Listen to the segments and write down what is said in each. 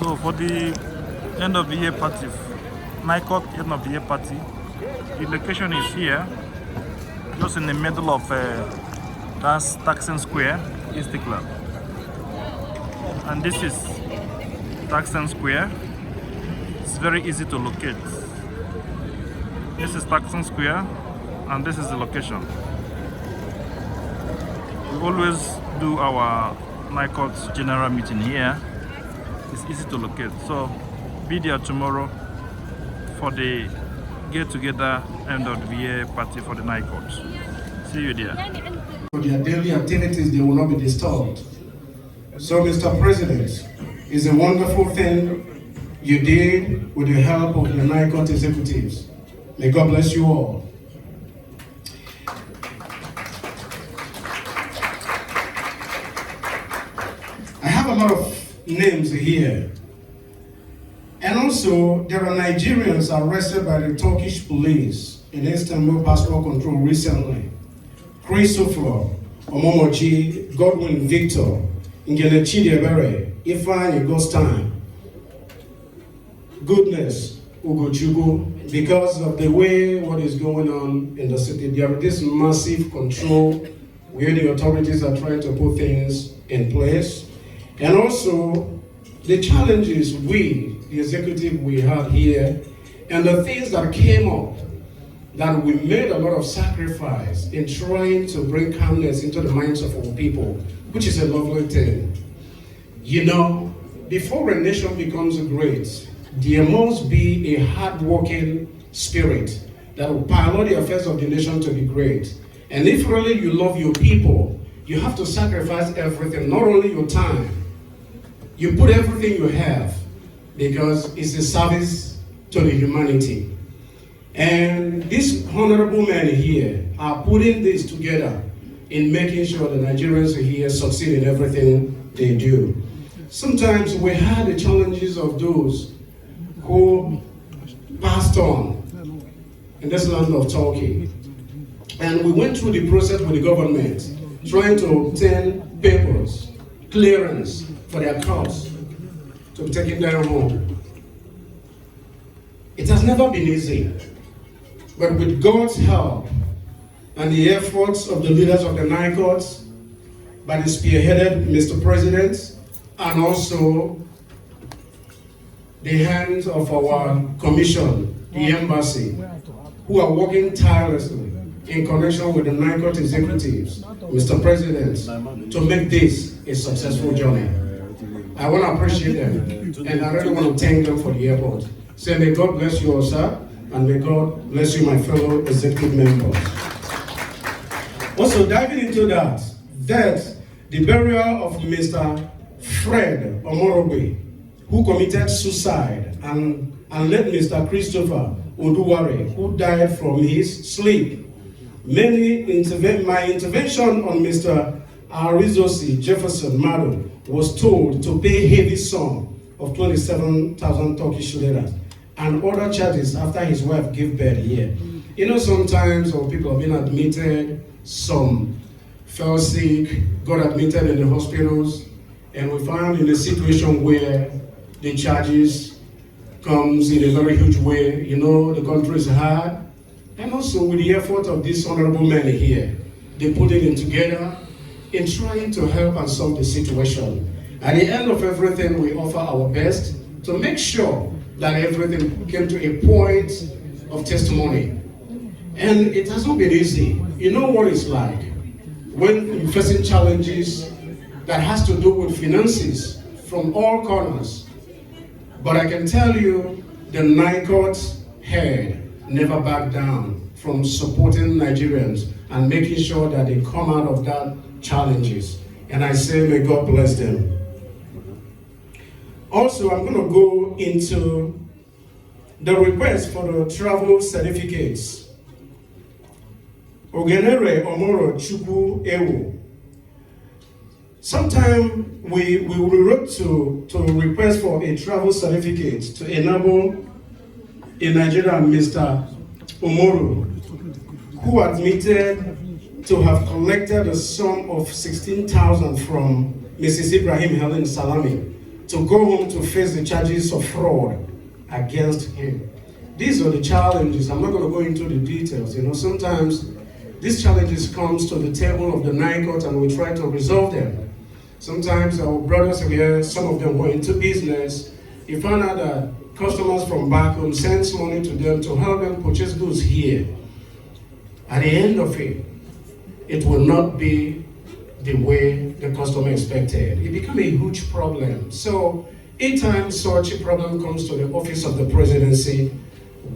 So for the end of the year party, NICOT end of the year party, the location is here, just in the middle of that's Taxon Square, Istiklal. And this is Taxon Square. It's very easy to locate. This is Taxon Square, and this is the location. We always do our NICOT general meeting here. It's easy to locate. So be there tomorrow for the get-together end of the year party for the NICOT. See you there. For their daily activities, they will not be disturbed. So, Mr. President, it's a wonderful thing you did with the help of the NICOT executives. May God bless you all. I have a lot of names here. And also, there are Nigerians arrested by the Turkish police in Istanbul passport control recently. Christopher Omomoji, Godwin Victor, Ngelechi Debere, Ifeanyi Ghostime, Goodness Ugochukwu, because of the way what is going on in the city. There is this massive control where the authorities are trying to put things in place. And also, the challenges the executive we had here, and the things that came up, that we made a lot of sacrifice in trying to bring calmness into the minds of our people, which is a lovely thing. You know, before a nation becomes great, there must be a hard-working spirit that will pilot the affairs of the nation to be great. And if really you love your people, you have to sacrifice everything, not only your time. You put everything you have, because it's a service to the humanity. And these honorable men here are putting this together in making sure the Nigerians here succeed in everything they do. Sometimes we had the challenges of those who passed on in this land of Turkey. And we went through the process with the government, trying to obtain papers, clearance for their cars to be taken down home. It has never been easy, but with God's help and the efforts of the leaders of the NICOT, by the spearheaded Mr. President, and also the hands of our commission, the embassy, who are working tirelessly in connection with the NICOT executives, Mr. President, to make this a successful journey. I want to appreciate them, and I really want to thank them for the effort. Say, may God bless you all, sir, and may God bless you, my fellow executive members. Also, diving into that, the burial of Mr. Fred Omorobe, who committed suicide, and let Mr. Christopher Oduware, who died from his sleep. My intervention on Mr. Arizosi Jefferson Mado was told to pay heavy sum of 27,000 Turkish lira and other charges after his wife gave birth here. You know, sometimes people have been admitted, some fell sick, got admitted in the hospitals, and we found in a situation where the charges comes in a very huge way. You know, the country is hard. And also with the effort of these honorable men here, they put it in together in trying to help and solve the situation. At the end of everything, we offer our best to make sure that everything came to a point of testimony. And it hasn't been easy. You know what it's like when facing challenges that has to do with finances from all corners. But I can tell you, the NICOT head never backed down from supporting Nigerians and making sure that they come out of that challenges. And I say, may God bless them. Also, I'm going to go into the request for the travel certificates. Ogenere Omoro Chukwu Ewu. Sometime we wrote to request for a travel certificate to enable a Nigerian Mr. Omoro, who admitted to have collected a sum of 16,000 from Mrs. Ibrahim Helen Salami to go home to face the charges of fraud against him. These are the challenges. I'm not going to go into the details. Sometimes these challenges comes to the table of the NICOT and we try to resolve them. Sometimes our brothers here, some of them were into business. You find out that customers from back home sends money to them to help them purchase goods here. At the end of it, it will not be the way the customer expected. It becomes a huge problem. So anytime such a problem comes to the office of the presidency,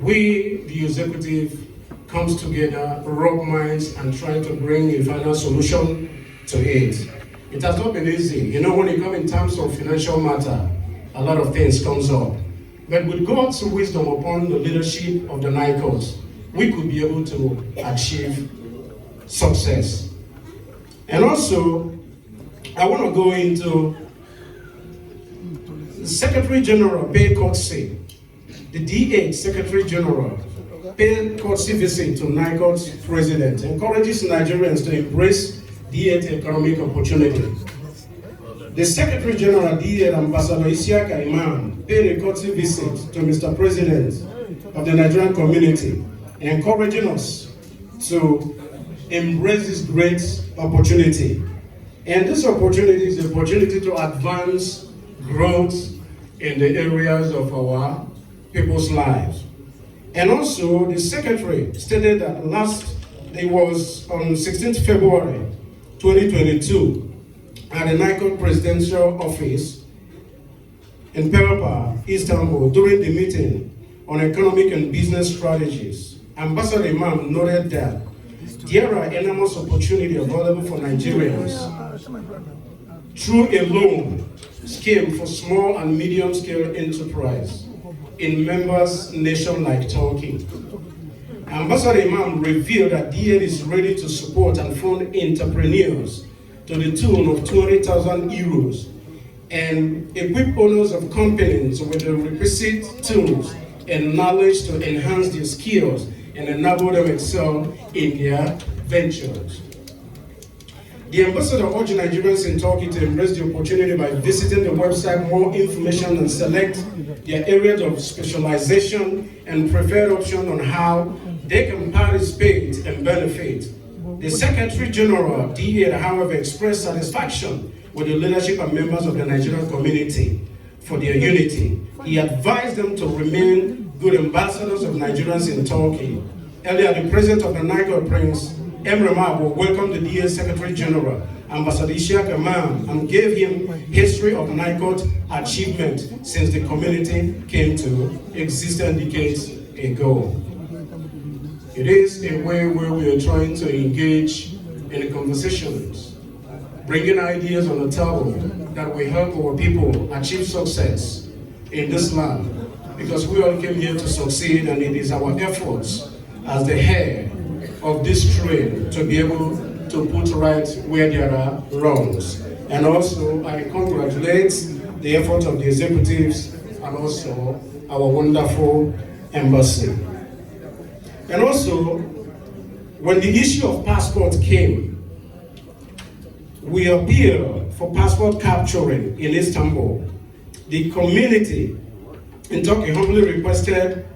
we, the executive, comes together, rub minds, and try to bring a final solution to it. It has not been easy. When you come in terms of financial matter, a lot of things comes up. But with God's wisdom upon the leadership of the NICOT, we could be able to achieve success. And also, I want to go into the Secretary General paid courtesy. The D8 Secretary General paid courtesy visit to NICOT's president, encourages Nigerians to embrace D8 economic opportunity. The Secretary General D8 Ambassador Isiaka Imam paid a courtesy visit to Mr. President of the Nigerian community, encouraging us to embrace this great opportunity. And this opportunity is the opportunity to advance growth in the areas of our people's lives. And also, the Secretary stated that it was on 16th February 2022 at the NICOT Presidential Office in Perapa, Istanbul, during the meeting on economic and business strategies. Ambassador Imam noted that there are enormous opportunities available for Nigerians through a loan scheme for small and medium-scale enterprise in members nations like Turkey. Ambassador Imam revealed that D8 is ready to support and fund entrepreneurs to the tune of 200,000 euros and equip owners of companies with the requisite tools and knowledge to enhance their skills and enable them excel in their ventures. The ambassador urged Nigerians in Turkey to embrace the opportunity by visiting the website more information and select their areas of specialization and preferred option on how they can participate and benefit. The Secretary General D8, however, expressed satisfaction with the leadership and members of the Nigerian community for their unity. He advised them to remain good ambassadors of Nigerians in Turkey. Earlier, the president of the NICOT, Prince Emre Mabo, welcomed the D8 Secretary General, Ambassador Isiaka Imam, and gave him history of NICOT achievement since the community came to existence decades ago. It is a way where we are trying to engage in the conversations, bringing ideas on the table that will help our people achieve success in this land, because we all came here to succeed, and it is our efforts as the head of this train to be able to put right where there are wrongs. And also, I congratulate the effort of the executives and also our wonderful embassy. And also, when the issue of passport came, we appealed for passport capturing in Istanbul. The community in Turkey humbly requested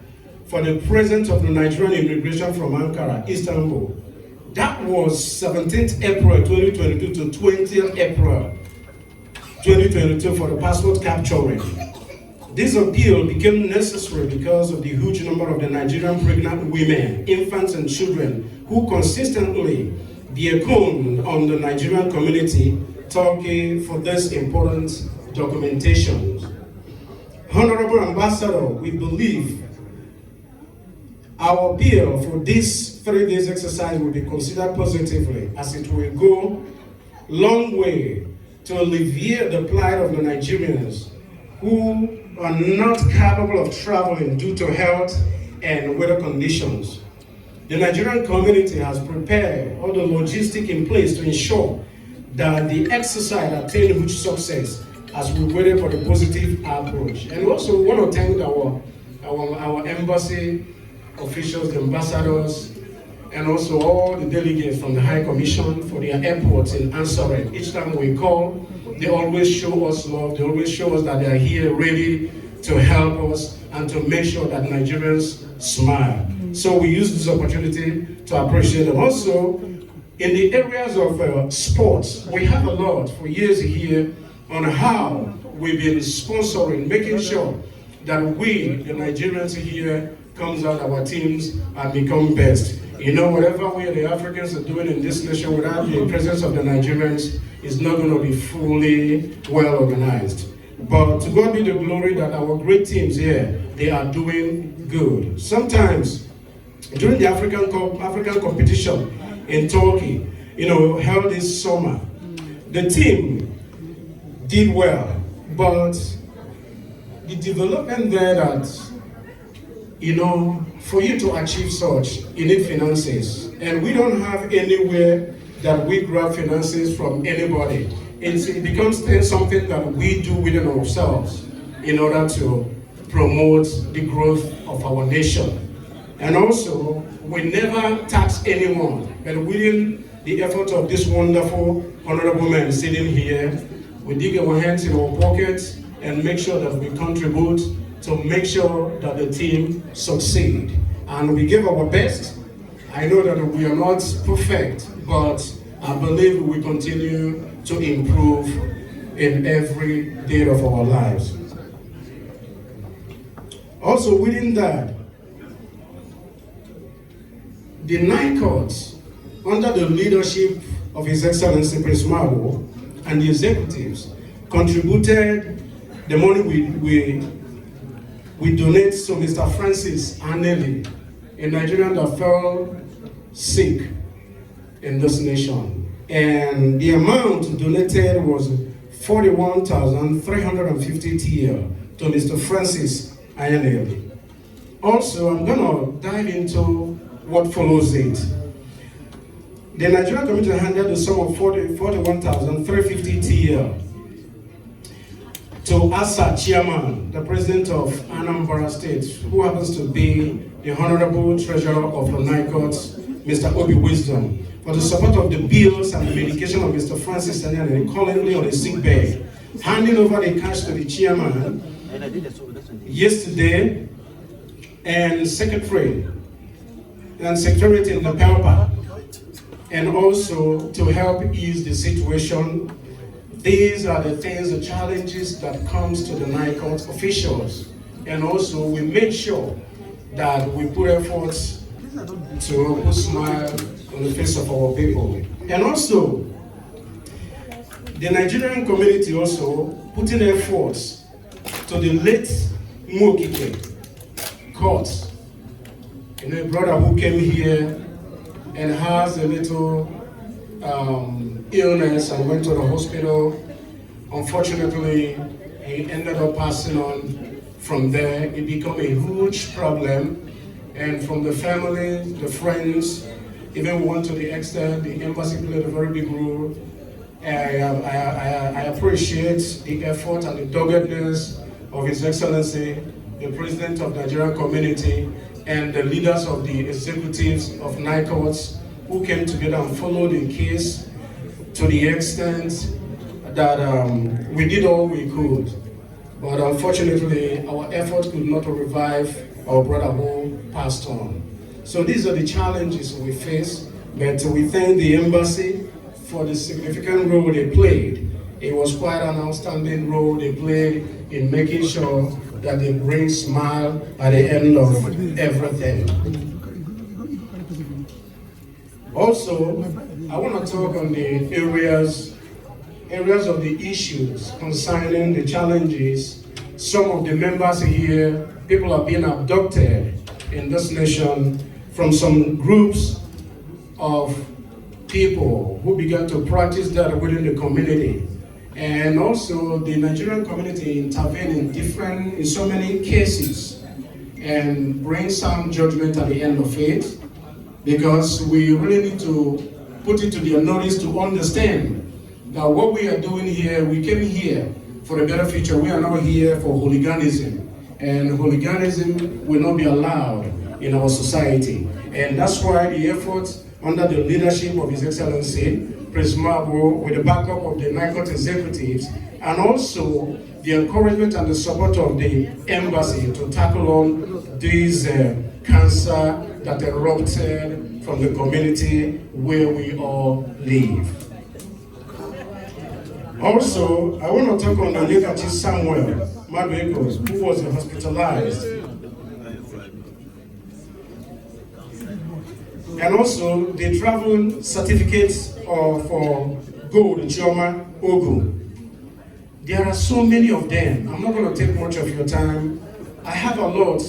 for the presence of the Nigerian immigration from Ankara, Istanbul. That was 17th April 2022 to 20th April 2022 for the passport capturing. This appeal became necessary because of the huge number of the Nigerian pregnant women, infants and children who consistently beacon on the Nigerian community, Turkey, for this important documentation. Honorable Ambassador, we believe our appeal for this 3 days exercise will be considered positively, as it will go a long way to alleviate the plight of the Nigerians who are not capable of traveling due to health and weather conditions. The Nigerian community has prepared all the logistics in place to ensure that the exercise attained huge success as we waited for the positive approach. And also we want to thank our embassy officials, the ambassadors, and also all the delegates from the High Commission for their efforts in answering each time we call They always show us love. They always show us that they are here ready to help us and to make sure that Nigerians smile. So we use this opportunity to appreciate them. Also, in the areas of sports, we have a lot for years here on how we've been sponsoring, making sure that we, the Nigerians here, comes out our teams and become best. You know, whatever we, the Africans, are doing in this nation without the presence of the Nigerians is not going to be fully well organized. But to God be the glory that our great teams here, they are doing good. Sometimes, during the African competition in Turkey, held this summer, the team did well, but the development there that, for you to achieve such, you need finances. And we don't have anywhere that we grab finances from anybody. It becomes something that we do within ourselves in order to promote the growth of our nation. And also, we never tax anyone, but within the effort of this wonderful honorable man sitting here, we dig our hands in our pockets and make sure that we contribute to make sure that the team succeed. And we give our best. I know that we are not perfect, but I believe we continue to improve in every day of our lives. Also within that, the NICOT, under the leadership of His Excellency Prince Mabo and the executives, contributed the money we donate to Mr. Francis annually, a Nigerian that fell sick in this nation. And the amount donated was 41,350 TL to Mr. Francis annually. Also, I'm going to dive into what follows it. The Nigerian community handed the sum of 41,350 TL to ASA chairman, the president of Anambra State, who happens to be the honorable treasurer of the NICOT, Mr. Obi Wisdom, for the support of the bills and the medication of Mr. Francis Daniel, currently on a sick bed, handing over the cash to the chairman yesterday, and secretary in the paper, and also to help ease the situation. These are the things, the challenges that comes to the NICOT officials. And also we make sure that we put efforts to put smile on the face of our people. And also, the Nigerian community also putting efforts to the late Mokike court. A brother who came here and has a little illness and went to the hospital. Unfortunately, he ended up passing on from there. It became a huge problem. And from the family, the friends, even went to the extent, the embassy played a very big role. I appreciate the effort and the doggedness of His Excellency, the President of the Nigerian community, and the leaders of the executives of NICOT who came together and followed the case to the extent that we did all we could. But unfortunately, our efforts could not revive our brother who passed on. So these are the challenges we face, but we thank the embassy for the significant role they played. It was quite an outstanding role they played in making sure that they bring smile at the end of everything. Also, I want to talk on the areas of the issues concerning the challenges. Some of the members here, people are being abducted in this nation from some groups of people who began to practice that within the community. And also the Nigerian community intervened in so many cases and bring some judgment at the end of it, because we really need to put it to their notice to understand that what we are doing here, we came here for a better future. We are not here for hooliganism, and hooliganism will not be allowed in our society. And that's why the efforts under the leadership of His Excellency presumable with the backup of the NICOT executives, and also the encouragement and the support of the embassy to tackle on these cancer that erupted from the community where we all live. Also, I want to talk on the NICOT Samuel Madueko, who was hospitalized. And also the travel certificates for gold, Chioma Ogu. There are so many of them. I'm not going to take much of your time. I have a lot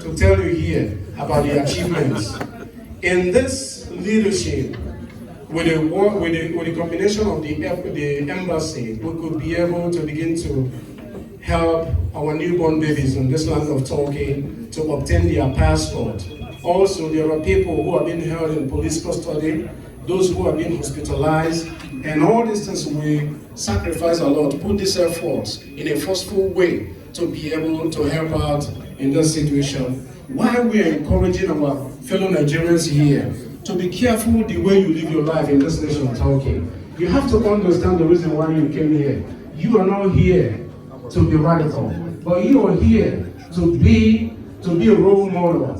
to tell you here about the achievements. In this leadership, with the combination of the embassy, we could be able to begin to help our newborn babies in this land of Turkey to obtain their passport. Also, there are people who have been held in police custody, those who have been hospitalized, and all these things we sacrifice a lot, put these efforts in a forceful way to be able to help out in this situation. While we are encouraging our fellow Nigerians here to be careful the way you live your life in this nation of Turkey. You have to understand the reason why you came here. You are not here to be radical, but you are here to be a role model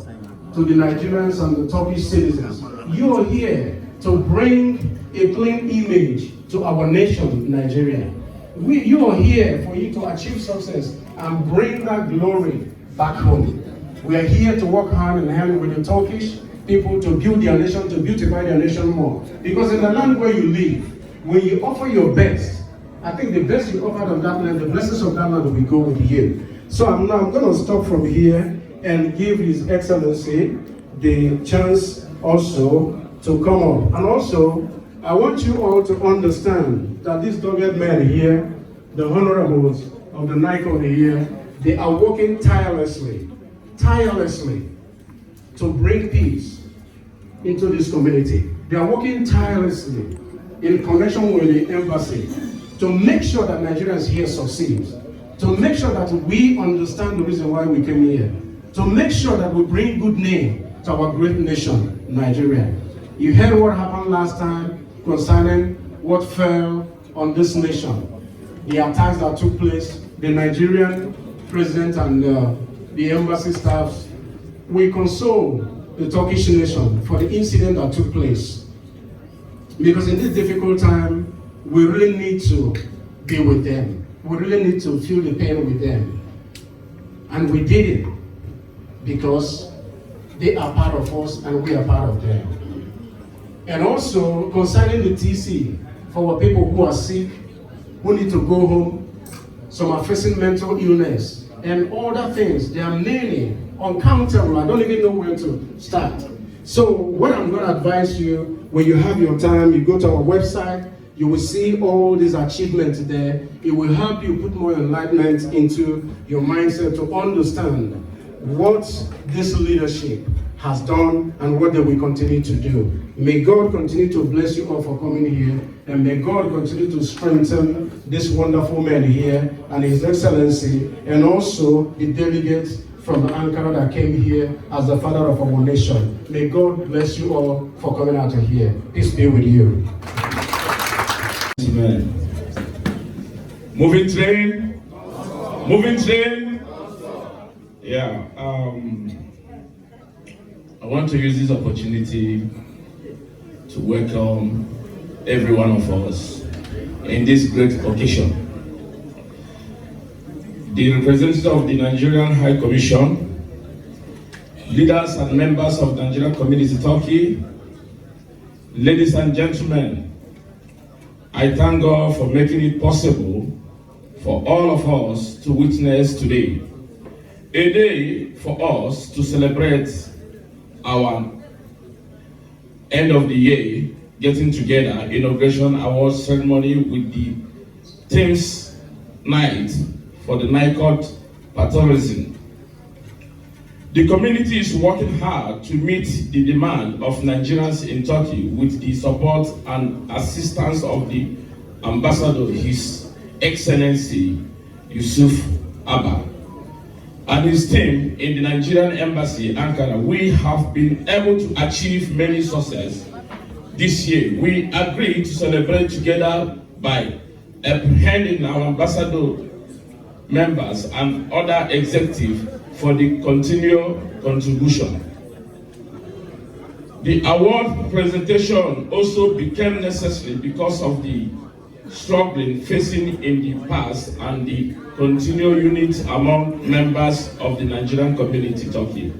to the Nigerians and the Turkish citizens. You are here to bring a clean image to our nation, Nigeria. You are here for you to achieve success and bring that glory back home. We are here to work hand in hand with the Turkish people to build their nation, to beautify their nation more. Because in the land where you live, when you offer your best, I think the best you offer on that land, the blessings of that land will go with you. So I'm going to stop from here and give His Excellency the chance also to come up. And also, I want you all to understand that these dogged men here, the honorables of the NICOT here, they are working tirelessly to bring peace into this community. They are working tirelessly in connection with the embassy to make sure that Nigerians here succeed, to make sure that we understand the reason why we came here, to make sure that we bring good name to our great nation, Nigeria. You heard what happened last time concerning what fell on this nation, the attacks that took place, the Nigerian president and the embassy staffs. We console the Turkish nation for the incident that took place. Because in this difficult time, we really need to be with them. We really need to feel the pain with them. And we did it because they are part of us and we are part of them. And also concerning the TC, for our people who are sick, who need to go home, some are facing mental illness, and other things. There are many, uncountable. I don't even know where to start. So what I'm going to advise you, when you have your time, you go to our website, you will see all these achievements there. It will help you put more enlightenment into your mindset to understand what this leadership has done and what they will continue to do. May God continue to bless you all for coming here, and may God continue to strengthen this wonderful man here and His Excellency, and also the delegates from Ankara that came here as the father of our nation. May God bless you all for coming out of here. Peace be with you. Amen. Moving train. Moving train. Yeah. I want to use this opportunity to welcome every one of us in this great occasion. The representative of the Nigerian High Commission, leaders and members of the Nigerian Community Turkey, ladies and gentlemen, I thank God for making it possible for all of us to witness today, a day for us to celebrate our end of the year getting together, inauguration award ceremony with the Teams Night for the NICOT Patriotism. The community is working hard to meet the demand of Nigerians in Turkey with the support and assistance of the Ambassador, His Excellency Yusuf Abba, and his team in the Nigerian Embassy, Ankara. We have been able to achieve many success this year. We agreed to celebrate together by apprehending our ambassador members and other executives for the continual contribution. The award presentation also became necessary because of the struggling facing in the past and the continual unity among members of the Nigerian community Turkey.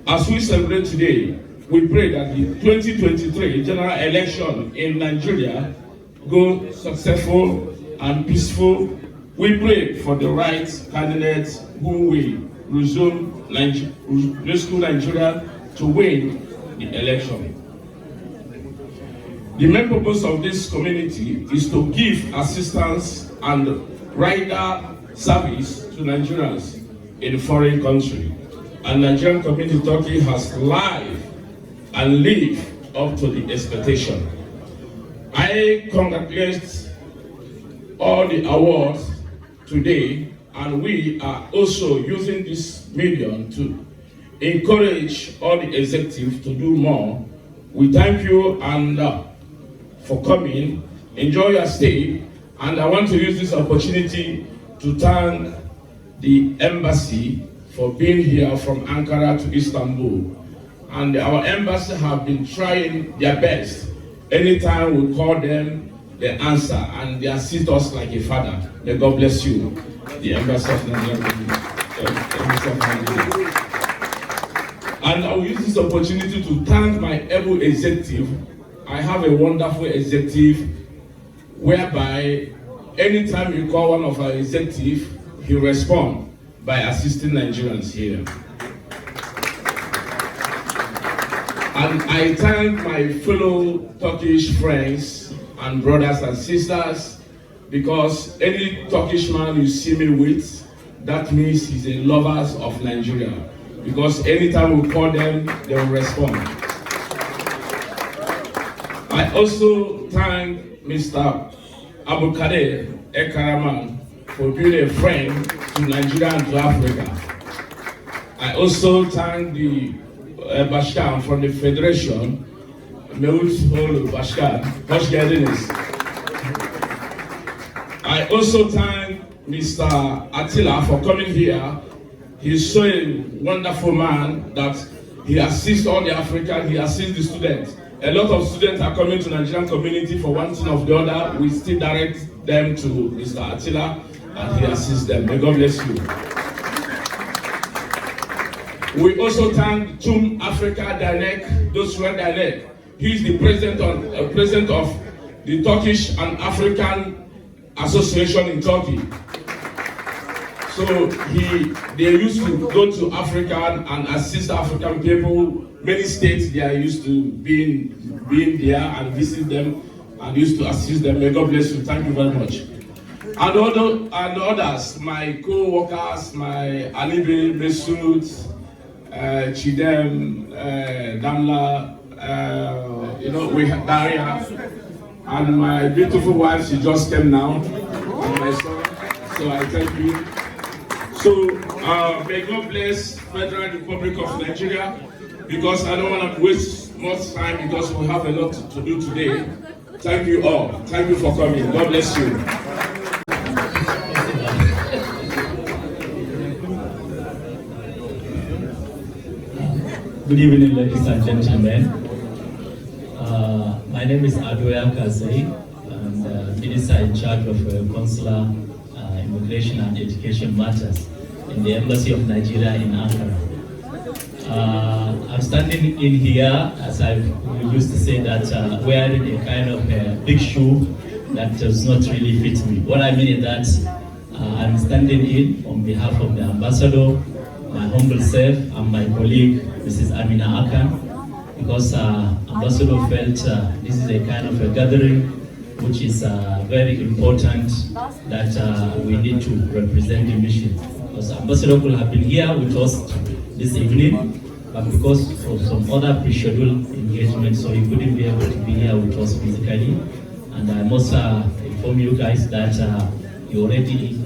As we celebrate today, we pray that the 2023 general election in Nigeria go successful and peaceful. We pray for the right candidates who will rescue Nigeria to win the election. The main purpose of this community is to give assistance and rider service to Nigerians in foreign country. And Nigerian community Turkey has lived and lived up to the expectation. I congratulate all the awards today, and we are also using this medium to encourage all the executives to do more. We thank you and for coming. Enjoy your stay, and I want to use this opportunity to thank the embassy for being here from Ankara to Istanbul. And our embassy have been trying their best. Anytime we call them, they answer and they assist us like a father. May God bless you, the embassy of Nigeria. And I will use this opportunity to thank my able executive. I have a wonderful executive whereby anytime you call one of our executives, he responds by assisting Nigerians here. And I thank my fellow Turkish friends and brothers and sisters, because any Turkish man you see me with, that means he's a lover of Nigeria. Because anytime we call them, they will respond. I also thank Mr. Abukade Ekaraman for being a friend to Nigeria and to Africa. I also thank the Bashkan from the Federation, Meut Holu Bashkan, Hoshgadines. I also thank Mr. Attila for coming here. He's so a wonderful man that he assists all the Africans, he assists the students. A lot of students are coming to Nigerian community for one thing or the other. We still direct them to Mr. Attila and he assists them. May God bless you. We also thank Tum Africa Direct, those who are direct. He is the president of the Turkish and African Association in Turkey. So they used to go to Africa and assist African people. Many states they are used to being there and visit them and used to assist them. May God bless you. Thank you very much. And others, my co-workers, my Alibi, Mesut, Chidem, Damla, we have Daria, and my beautiful wife, she just came now, and my son, so I thank you. So, may God bless Federal Republic of Nigeria, because I don't want to waste much time because we have a lot to do today. Thank you all. Thank you for coming. God bless you. Good evening, ladies and gentlemen. My name is Adoya Kazai, and Minister in charge of Consular, Immigration and Education Matters in the Embassy of Nigeria in Ankara. I'm standing in here, as I used to say, that wearing a kind of big shoe that does not really fit me. What I mean is that I'm standing in on behalf of the ambassador, my humble self, and my colleague, Mrs. Amina Akan, because ambassador felt this is a kind of a gathering which is very important that we need to represent the mission. Because ambassador could have been here with us this evening, but because of some other pre-scheduled engagements, so he couldn't be able to be here with us physically. And I must inform you guys that he already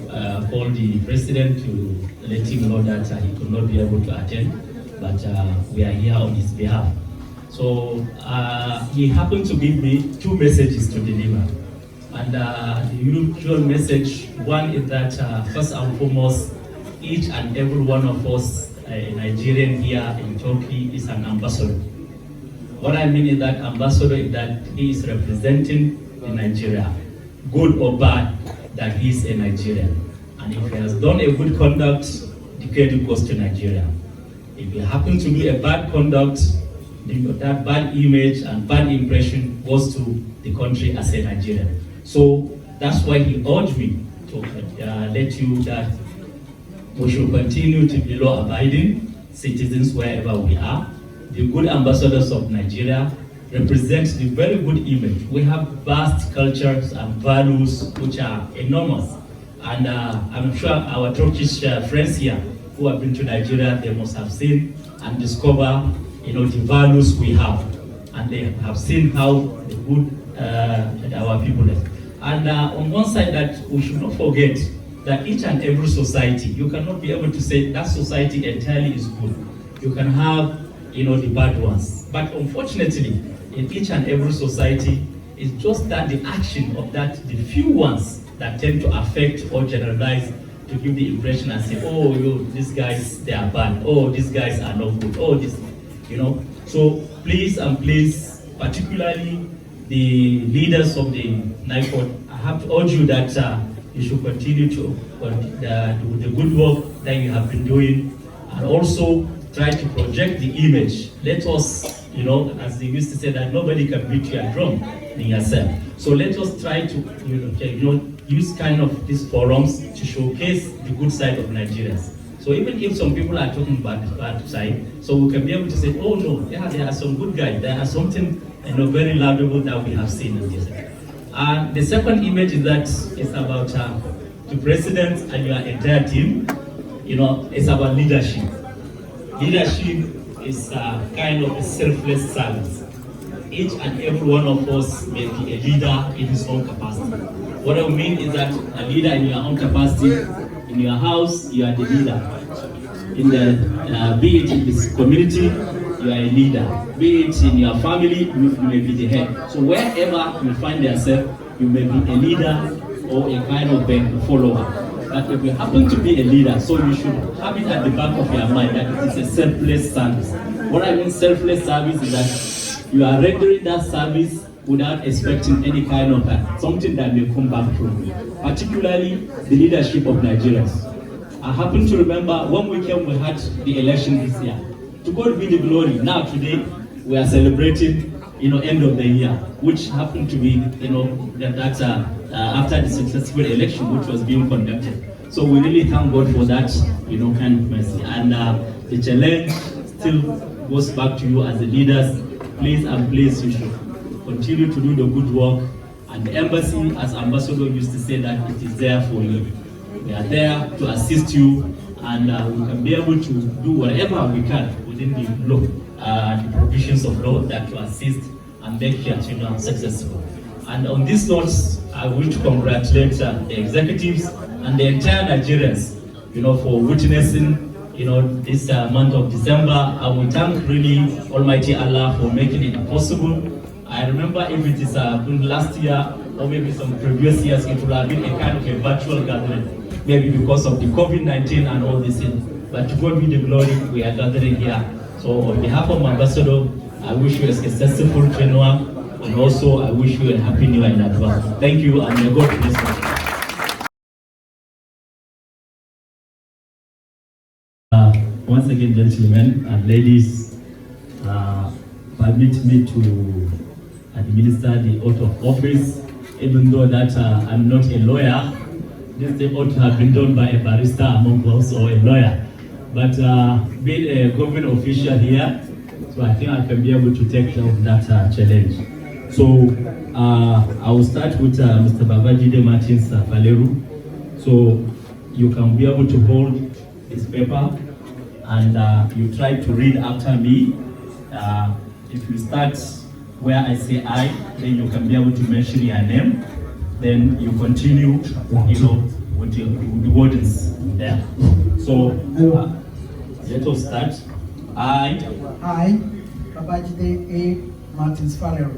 called the president to let him know that he could not be able to attend, but we are here on his behalf. So he happened to give me 2 messages to deliver. And the usual message, one is that first and foremost, each and every one of us, a Nigerian here in Turkey, is an ambassador. What I mean is that ambassador is that he is representing Nigeria, good or bad, that he is a Nigerian. And if he has done a good conduct, the credit goes to Nigeria. If he happens to do a bad conduct, that bad image and bad impression goes to the country as a Nigerian. So that's why he urged me to let you that we should continue to be law-abiding citizens wherever we are. The good ambassadors of Nigeria represent the very good image. We have vast cultures and values which are enormous. And I'm sure our Turkish friends here who have been to Nigeria, they must have seen and discovered, the values we have. And they have seen how good our people are. And on one side, that we should not forget that each and every society, you cannot be able to say that society entirely is good. You can have, the bad ones. But unfortunately, in each and every society, it's just that the action of the few ones that tend to affect or generalize to give the impression and say, oh, these guys, they are bad. Oh, these guys are not good. Oh, this, So please and please, particularly the leaders of the NICOT, I have to urge you that you should continue to do the good work that you have been doing, and also try to project the image. Let us, as they used to say, that nobody can beat your drum in yourself. So let us try to, use kind of these forums to showcase the good side of Nigerians. So even if some people are talking about the bad side, so we can be able to say, oh no, yeah, there are some good guys. There are something very laudable that we have seen in this. And the second image is that it's about the president and your entire team. It's about leadership. Leadership is kind of a selfless service. Each and every one of us may be a leader in his own capacity. What I mean is that a leader in your own capacity, in your house, you are the leader. Be it in this community, you are a leader. Be it in your family, you may be the head. So wherever you find yourself, you may be a leader or a kind of a follower. But if you happen to be a leader, so you should have it at the back of your mind that it's a selfless service. What I mean selfless service is that you are rendering that service without expecting any kind of something that may come back from you. Particularly the leadership of Nigerians. I happen to remember when we had the election this year. To God be the glory. Now today we are celebrating, end of the year, which happened to be, after the successful election which was being conducted. So we really thank God for that, kind of mercy. And the challenge still goes back to you as the leaders. Please and please, you should continue to do the good work. And the embassy, as ambassador used to say, that it is there for you. We are there to assist you, and we can be able to do whatever we can within the law, the provisions of law that to assist and make your children successful. And on this note, I wish to congratulate the executives and the entire Nigerians, for witnessing, this month of December. And we thank really Almighty Allah for making it possible. I remember if it is last year or maybe some previous years, it would have been a kind of a virtual gathering, maybe because of the COVID-19 and all these things. But to God be the glory, we are gathering here. So on behalf of my ambassador, I wish you a successful January, and also I wish you a happy new year in advance. Thank you, and may God bless you. Once again, gentlemen and ladies, permit me to administer the oath of office, even though that I'm not a lawyer. This oath has been done by a barrister among us, or a lawyer. But being a government official here, so I think I can be able to take care of that challenge. So I will start with Mr. Babajide Martins Valeru. So you can be able to hold this paper, and you try to read after me. If you start where I say I, then you can be able to mention your name. Then you continue, with the words there. So let us start. I, Babajide A. Martins Falero,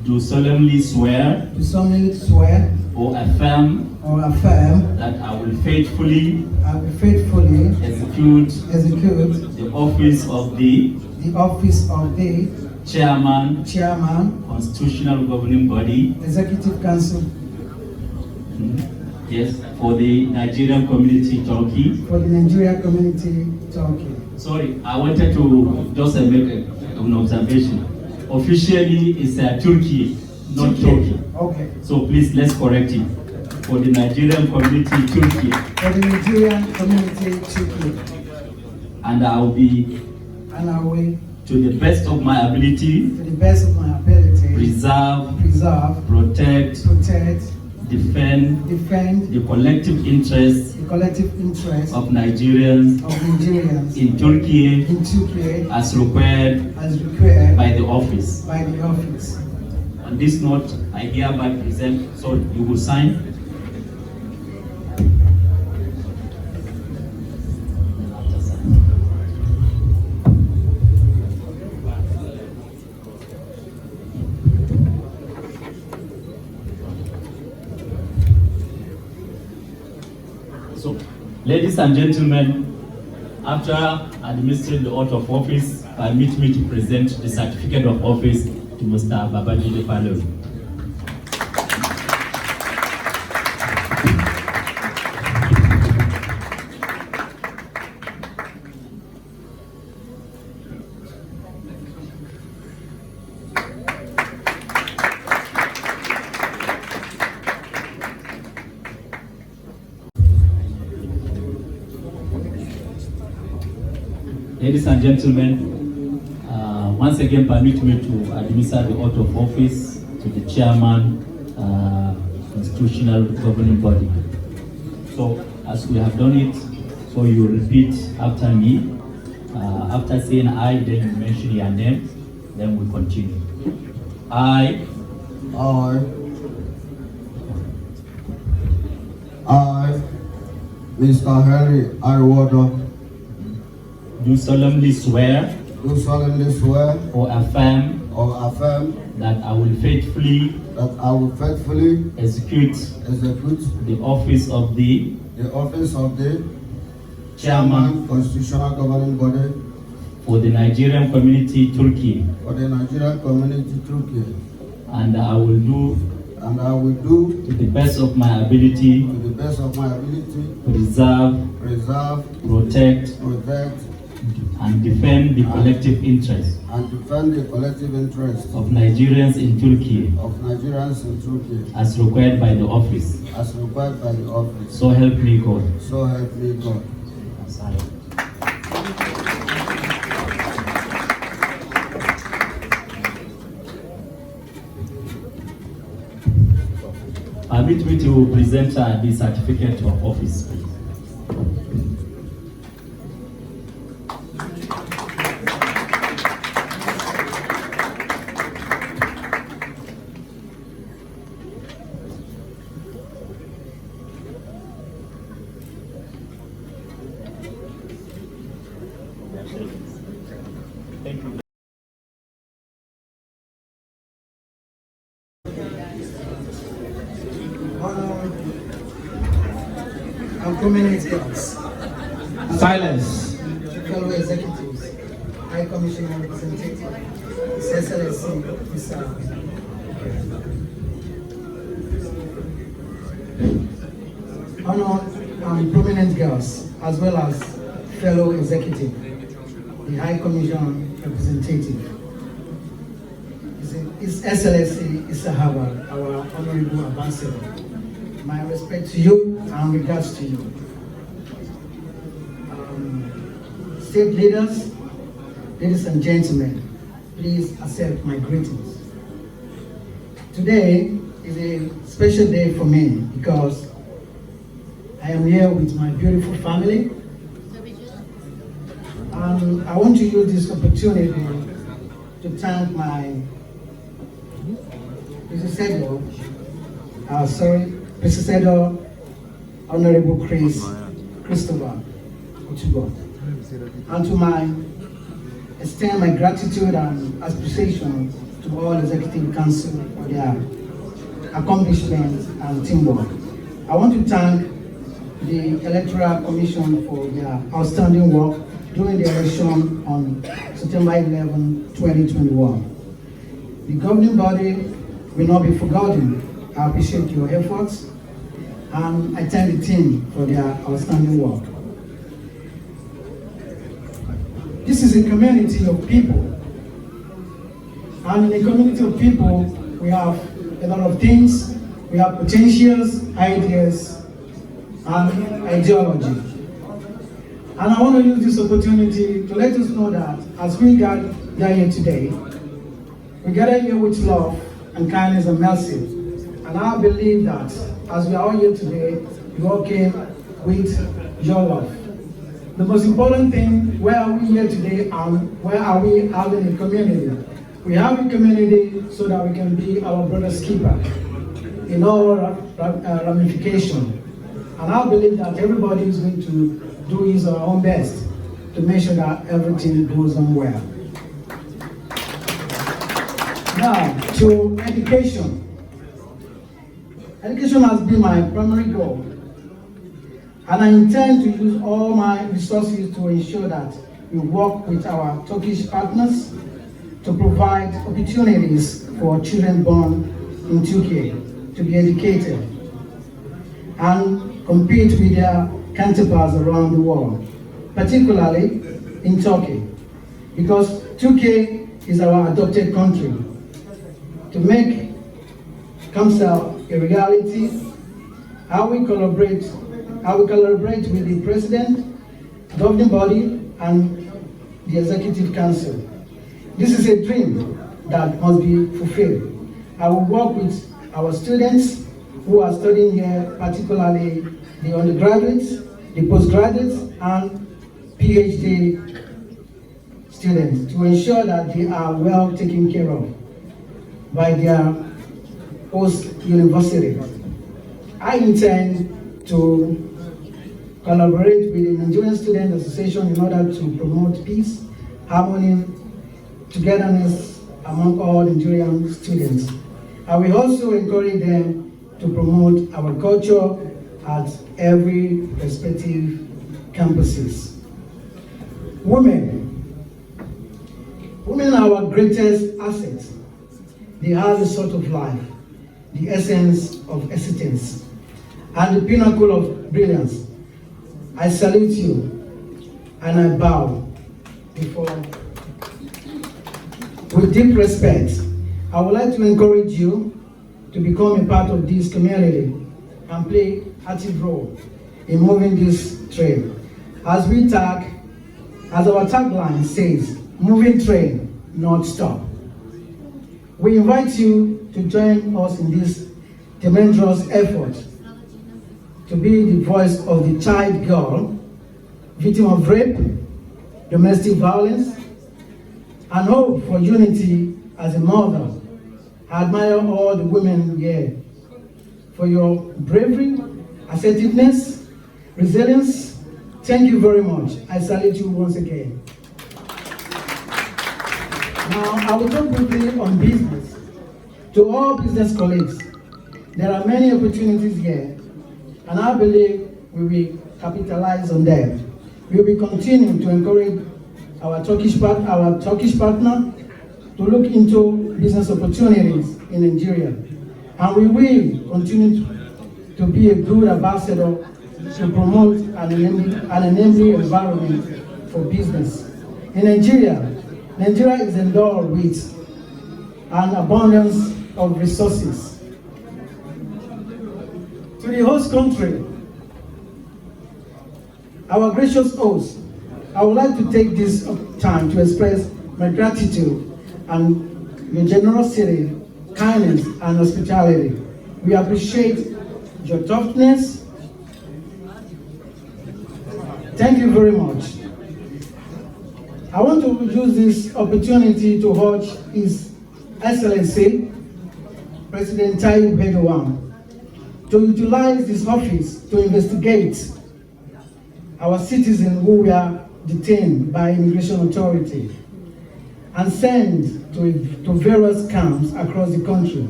do solemnly swear or affirm that I will faithfully execute the office of the Chairman, Constitutional Governing Body, Executive Council yes, for the Nigerian community Turkey. for the Nigerian community Turkey. Sorry, I wanted to just make an observation. Officially, it's Turkey, not Turkey. Okay. So please, let's correct it. For the Nigerian community Turkey. For the Nigerian community Turkey. And I will be, to the best of my ability, preserve, protect, defend the collective interests of Nigerians in Turkey as required by the office. On this note, I hereby present, so you will sign. So, ladies and gentlemen, after administering the oath of office, permit me to present the certificate of office to Mr. Babajide Falero. Ladies and gentlemen, once again permit me to administer the oath of office to the Chairman, Constitutional Governing Body. So, as we have done it, so you repeat after me. After saying I, then you mention your name, then we continue. I, Mr. Henry I. Warder, do solemnly swear or affirm that I will faithfully execute the office of the Chairman, Constitutional Governing Body for the Nigerian community Turkey, and I will do to the best of my ability preserve, protect, and defend the collective interests of Nigerians in Turkey as required by the office. So help me God. Permit me to present the certificate of office, please. Thank you. And prominent guests. Silence. Fellow executives, High Commissioner representative, His Excellency, Mr. Honored and prominent guests, as well as fellow executive, the High Commission representative, His Excellency Isahaba, our Honorable Ambassador. My respect to you and regards to you. State leaders, ladies and gentlemen, please accept my greetings. Today is a special day for me because I am here with my beautiful family. And I want to use this opportunity to thank my predecessor, Honorable Christopher Otubo, and to my extend my gratitude and appreciation to all Executive Council for their accomplishments and teamwork. I want to thank the Electoral Commission for their outstanding work during the election on September 11, 2021. The governing body will not be forgotten. I appreciate your efforts, and I thank the team for their outstanding work. This is a community of people, and in a community of people, we have a lot of things. We have potentials, ideas, and ideology. And I want to use this opportunity to let us know that as we gather here today, we gather here with love and kindness and mercy. And I believe that as we are all here today, we all came with your love. The most important thing, where are we here today and where are we having a community? We have a community so that we can be our brother's keeper in all ramifications. And I believe that everybody is going to do his or her own best to make sure that everything goes on well. Now, to education. Education has been my primary goal, and I intend to use all my resources to ensure that we work with our Turkish partners to provide opportunities for children born in Turkey to be educated and compete with their counterparts around the world, particularly in Turkey, because Turkey is our adopted country. To make Council a reality, I will collaborate with the President, governing body, and the Executive Council. This is a dream that must be fulfilled. I will work with our students who are studying here, particularly the undergraduates, the postgraduates, and PhD students, to ensure that they are well taken care of by their post-university. I intend to collaborate with the Nigerian Student Association in order to promote peace, harmony, togetherness among all Nigerian students. I will also encourage them to promote our culture at every respective campuses. Women are our greatest asset. They are the sort of life, the essence of existence, and the pinnacle of brilliance. I salute you and I bow before. With deep respect, I would like to encourage you to become a part of this community and play an active role in moving this train. As our tagline says, moving train, not stop. We invite you to join us in this tremendous effort to be the voice of the child girl, victim of rape, domestic violence, and hope for unity as a mother. I admire all the women here for your bravery, assertiveness, resilience. Thank you very much. I salute you once again. Now, I will talk briefly on business. To all business colleagues, there are many opportunities here, and I believe we will capitalize on them. We will continue to encourage our Turkish partner to look into business opportunities in Nigeria, and we will continue to be a good ambassador to promote an enabling environment for business. In Nigeria is endowed with an abundance of resources. To the host country, our gracious host, I would like to take this time to express my gratitude and your generosity, kindness, and hospitality. We appreciate your toughness. Thank you very much. I want to use this opportunity to urge His Excellency, President Tayyip Erdogan, to utilize this office to investigate our citizens who were detained by immigration authority and sent to various camps across the country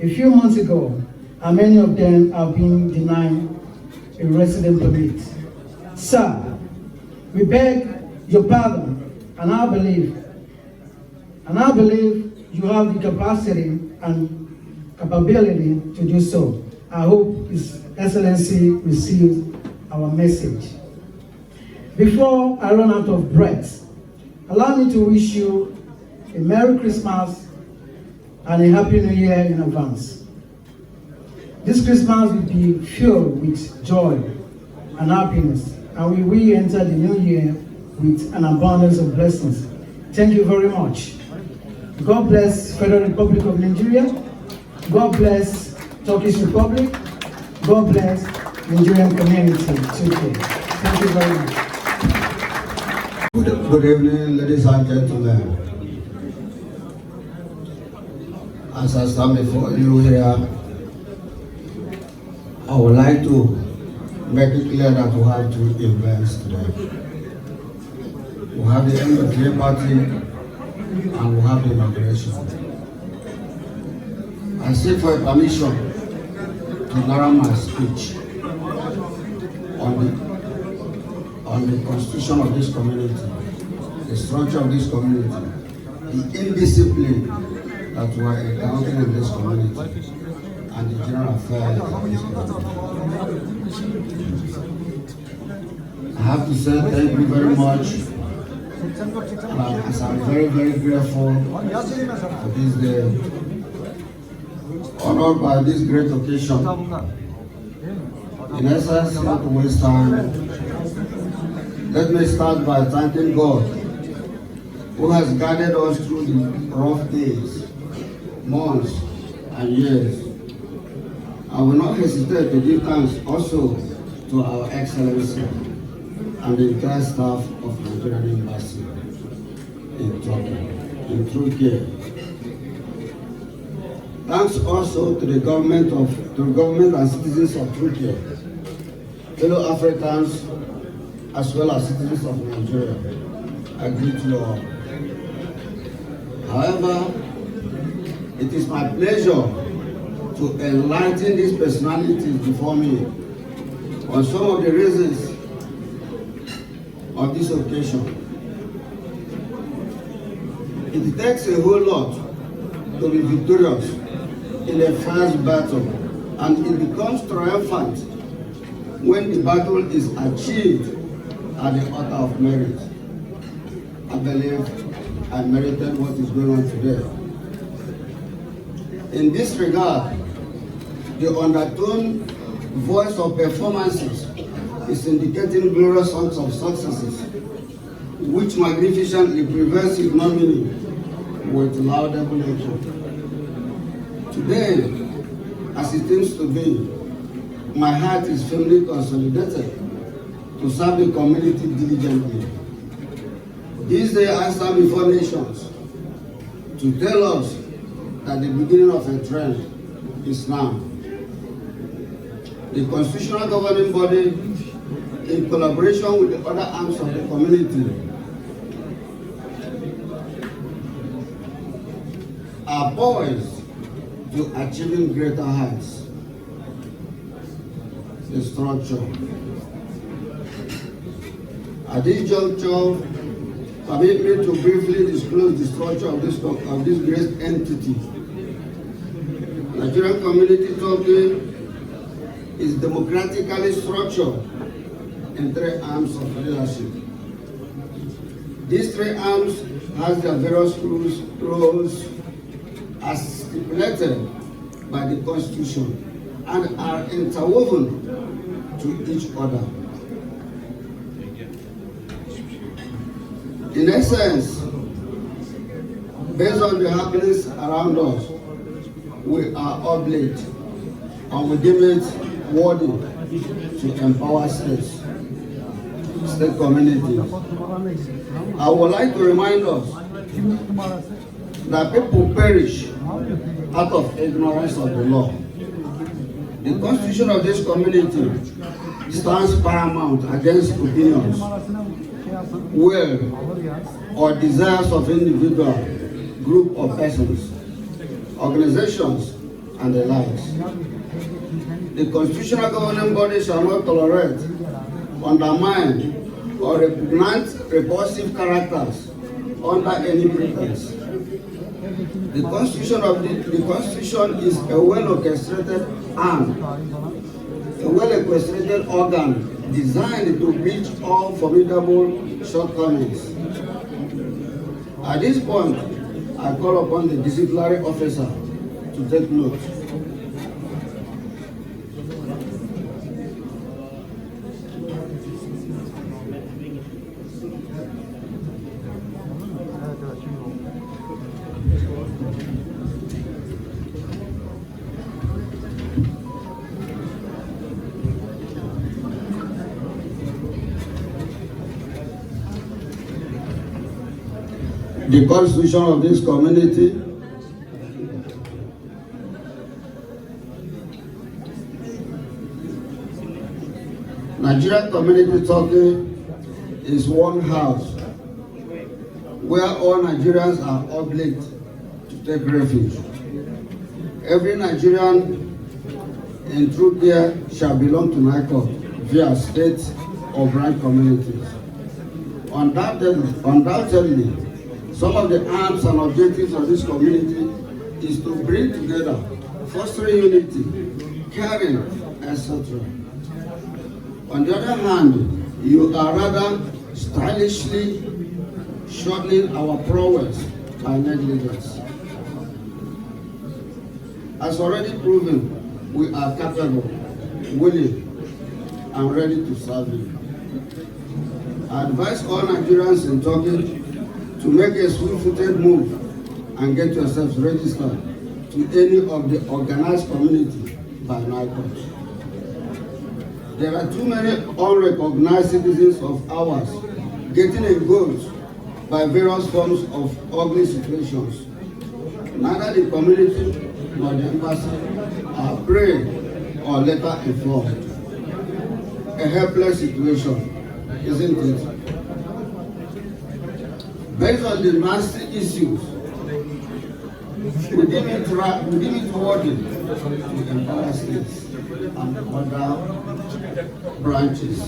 a few months ago, and many of them have been denied a resident permit. Sir, we beg your pardon, and I believe you have the capacity and capability to do so. I hope His Excellency receives our message. Before I run out of breath, allow me to wish you a Merry Christmas and a Happy New Year in advance. This Christmas will be filled with joy and happiness, and we will enter the new year with an abundance of blessings. Thank you very much. God bless Federal Republic of Nigeria. God bless Turkish Republic. God bless Nigerian community. Thank you very much. Good evening, ladies and gentlemen. As I stand before you here, I would like to make it clear that we have two events today. We have the end of the party and we have the inauguration. I seek for permission to narrow my speech on the constitution of this community, the structure of this community, the indiscipline that we are encountering in this community, and the general affairs of this community. I have to say thank you very much, as I'm very, very grateful for this day, honored by this great occasion. In essence, not to waste time, let me start by thanking God, who has guided us through the rough days, months, and years. I will not hesitate to give thanks also to our Excellency and the entire staff of the Nigerian Embassy in Turkey, in Turkey. Thanks also to the government and citizens of Turkey, fellow Africans, as well as citizens of Nigeria. I greet you all. However, it is my pleasure to enlighten these personalities before me on some of the reasons of this occasion. It takes a whole lot to be victorious in a first battle, and it becomes triumphant when the battle is achieved at the altar of merit. I believe I merited what is going on today. In this regard, the undertone voice of performances is indicating glorious songs of successes, which magnificently prevents ignominy with laudable echo. Today, as it seems to be, my heart is firmly consolidated to serve the community diligently. This day I stand before nations to tell us that the beginning of a trend is now. The constitutional governing body, in collaboration with the other arms of the community, are poised to achieving greater heights. The structure. At this juncture, permit me to briefly disclose the structure of this great entity. Nigerian Community Turkey is democratically structured in three arms of leadership. These three arms have their various roles as stipulated by the Constitution and are interwoven to each other. In essence, based on the happenings around us, we are obliged and we deem it worthy to empower states, state communities. I would like to remind us that people perish out of ignorance of the law. The constitution of this community stands paramount against opinions will, or desires of individual, group of persons, organizations, and the likes. The constitutional governing body shall not tolerate, undermine, or repugnant repulsive characters under any pretext. The Constitution is a well-orchestrated and a well-orchestrated organ designed to reach all formidable shortcomings. At this point, I call upon the disciplinary officer to take note. The constitution of this community Nigerian Community Turkey is one house where all Nigerians are obliged to take refuge. Every Nigerian in Turkey shall belong to NICOT via state or branch communities. Undoubtedly, some of the aims and objectives of this community is to bring together, fostering unity, caring, etc. On the other hand, you are rather stylishly shortening our prowess by negligence. As already proven, we are capable, willing, and ready to serve you. I advise all Nigerians in Turkey to make a swift-footed move and get yourselves registered to any of the organized community by NICOT. There are too many unrecognized citizens of ours getting engulfed by various forms of ugly situations. Neither the community nor the embassy are prey or letter informed. A helpless situation, isn't it? Based on the nasty issues, we deem it worthy to empower states and other branches.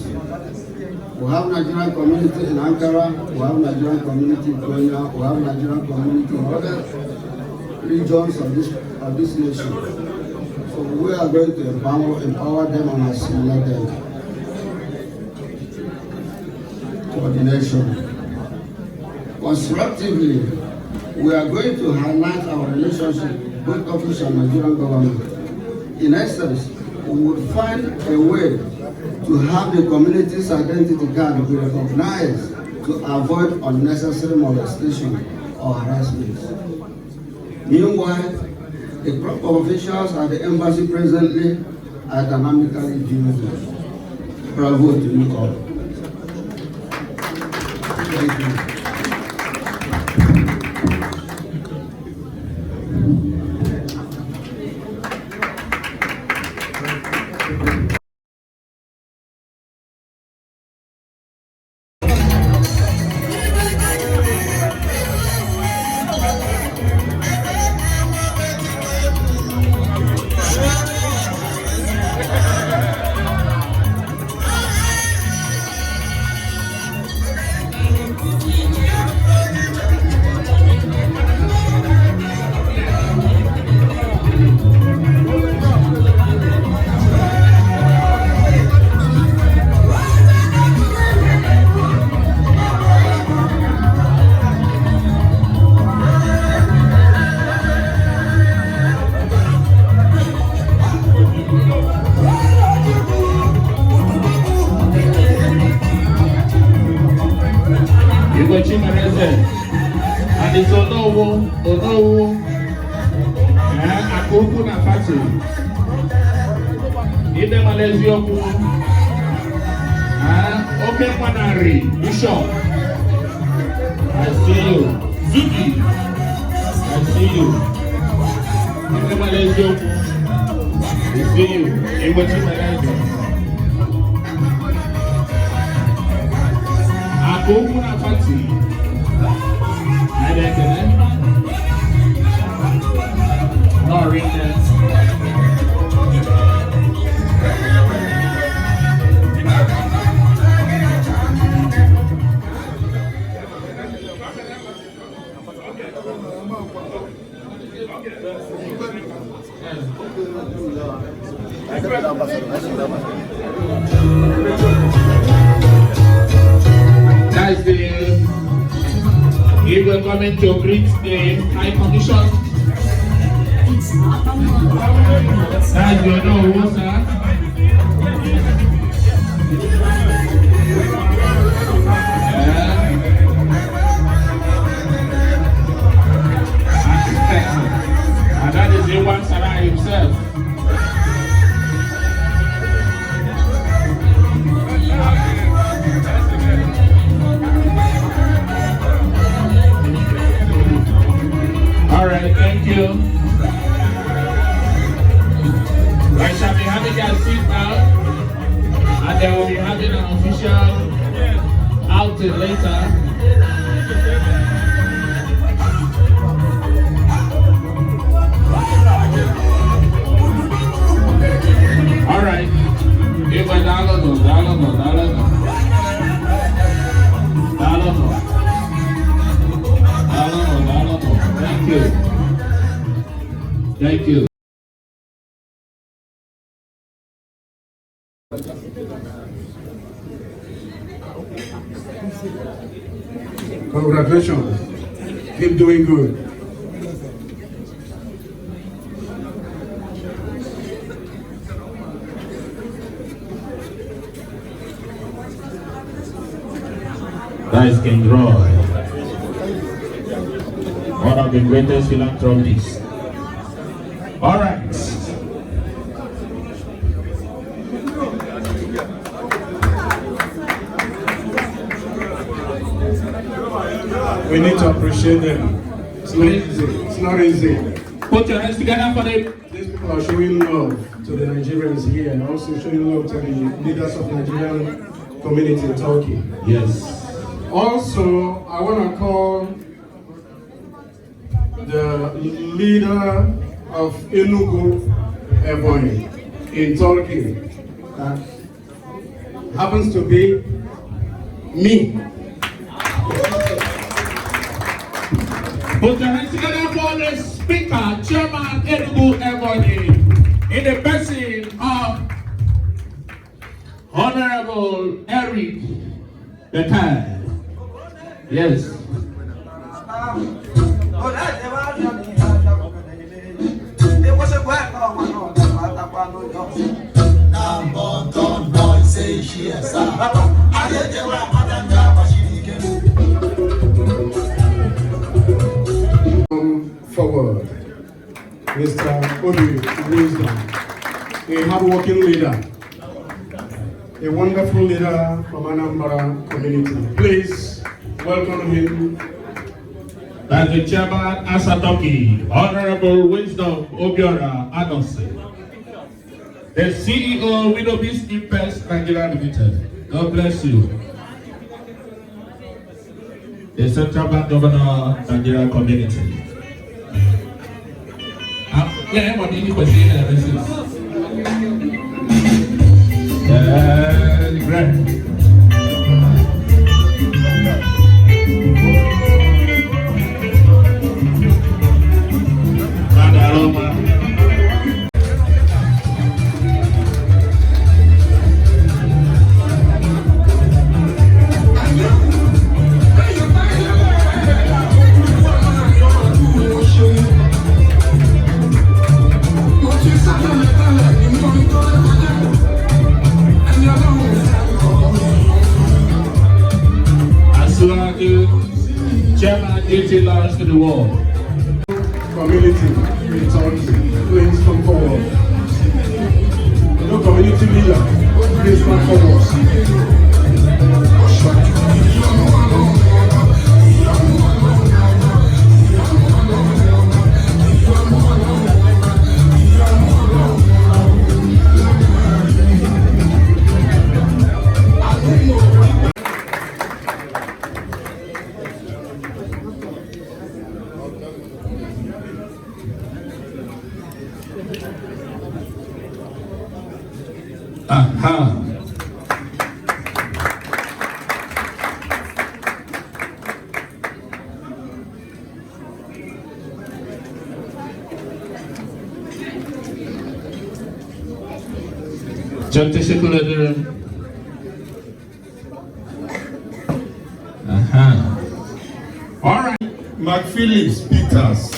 We have Nigerian community in Ankara, we have Nigerian community in Kenya, we have Nigerian community in other regions of this nation. So we are going to empower them and assimilate them. Coordination. Constructively, we are going to highlight our relationship with both official and Nigerian government. In essence, we would find a way to have the community's identity card be recognized to avoid unnecessary molestation or harassment. Meanwhile, the crop of officials at the embassy presently are dynamically doing. Bravo to you all. Thank you. And it's Onowo, Akuku na Fati. Ide Malezioku, Open Manari, Bishop. I see you. Zuki, I see you. Ide Malezioku, I see you. Ibochi Malezio. Gokuna Party. Not read that. That's the we were coming to greet the High Commission. That's your no sir. And that is the one Sarah himself. Alright, thank you. I shall be having their seat now, and they will be having an official outing later. Alright, give a $1. Thank you. Thank you. Congratulations. Keep doing good. That is King Roy, one of the greatest philanthropists. All right. We need to appreciate them. It's not easy. It's not easy. Put your hands together for them. These people are showing love to the Nigerians here and also showing love to the leaders of Nigerian community in Turkey. Yes. Also, I want to call the leader of Inauguration in Turkey. That happens to be me. Put your hands together for the speaker, Chairman Inauguration, in the person of Honorable Eric Becker. Yes. Forward, Mr. Obi Wisdom, a hardworking leader, a wonderful leader from Anambra community. Please welcome him. That's the Chairman Asatoki, Honorable Wisdom Obiora Adonse, the CEO Widowbeast Invest Nigeria Limited. God bless you. The Central Bank Governor Nigeria Community. Yeah, what do you question? Great. Chairman duty last to the wall. Community in Turkey, please come forward. No community leader, please come forward. Çok teşekkür ederim. All right. McPhillips Peters.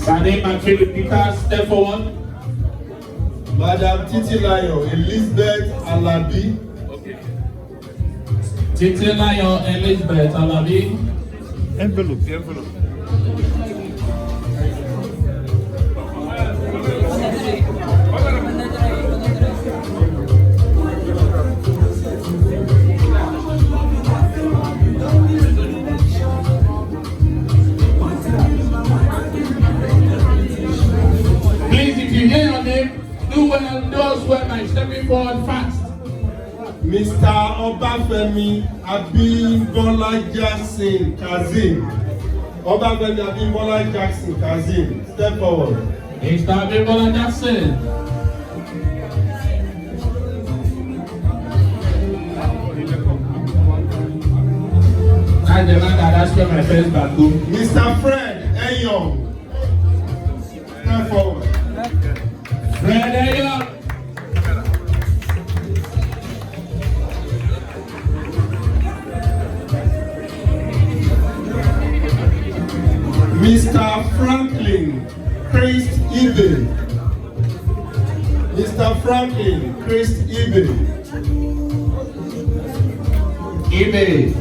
Sade McPhillips Peters, step forward. Madam Titilayo Elizabeth Alabi. Titilayo Elizabeth Alabi. Envelope. Please, if you hear your name, do well, do us well by stepping forward fast. Mr. Obafemi Abimbola Jackson Kazim. Obafemi Abimbola Jackson Kazim. Step forward. Mr. Abimbola Jackson. That's the man that asked for my first bathroom. Mr. Fred Eyong. Step forward. Fred Eyong. Mr. Franklin Christ Ibe. Mr. Franklin Christ Ibe. Ibe.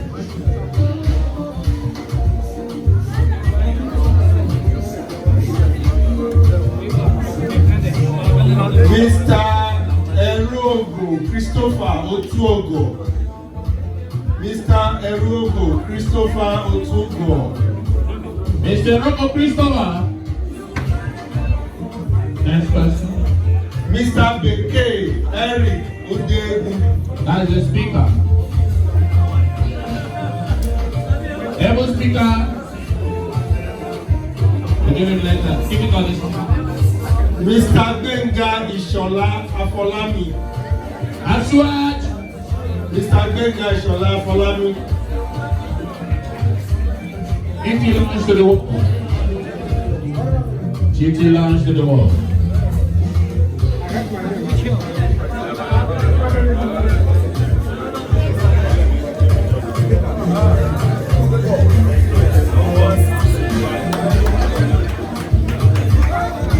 Mr. Eruogo Christopher Otuogo. Mr. Eruogo Christopher Otuogo. Mr. Rocco Christopher. Next person. Mr. Bekay Eric Odegu. That's the speaker. Able speaker. We'll give him later. Give it on this one. Mr. Benga Ishola Afolami. Aswad. Mr. Benga Ishola Afolami. GT launch to the wall. GT launch to the wall.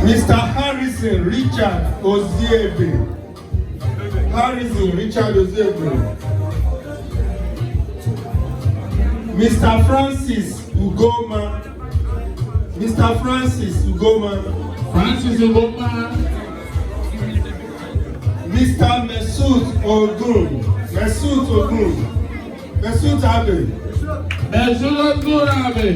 Mr. Harrison Richard Oziebe. Harrison Richard Oziebe. Mr. Francis Ugoma. Mr. Francis Ugoma. Francis Ugoma. Mr. Mesut Ogun. Mesut Ogun. Mesut Abe. Mesut Ogun Abe.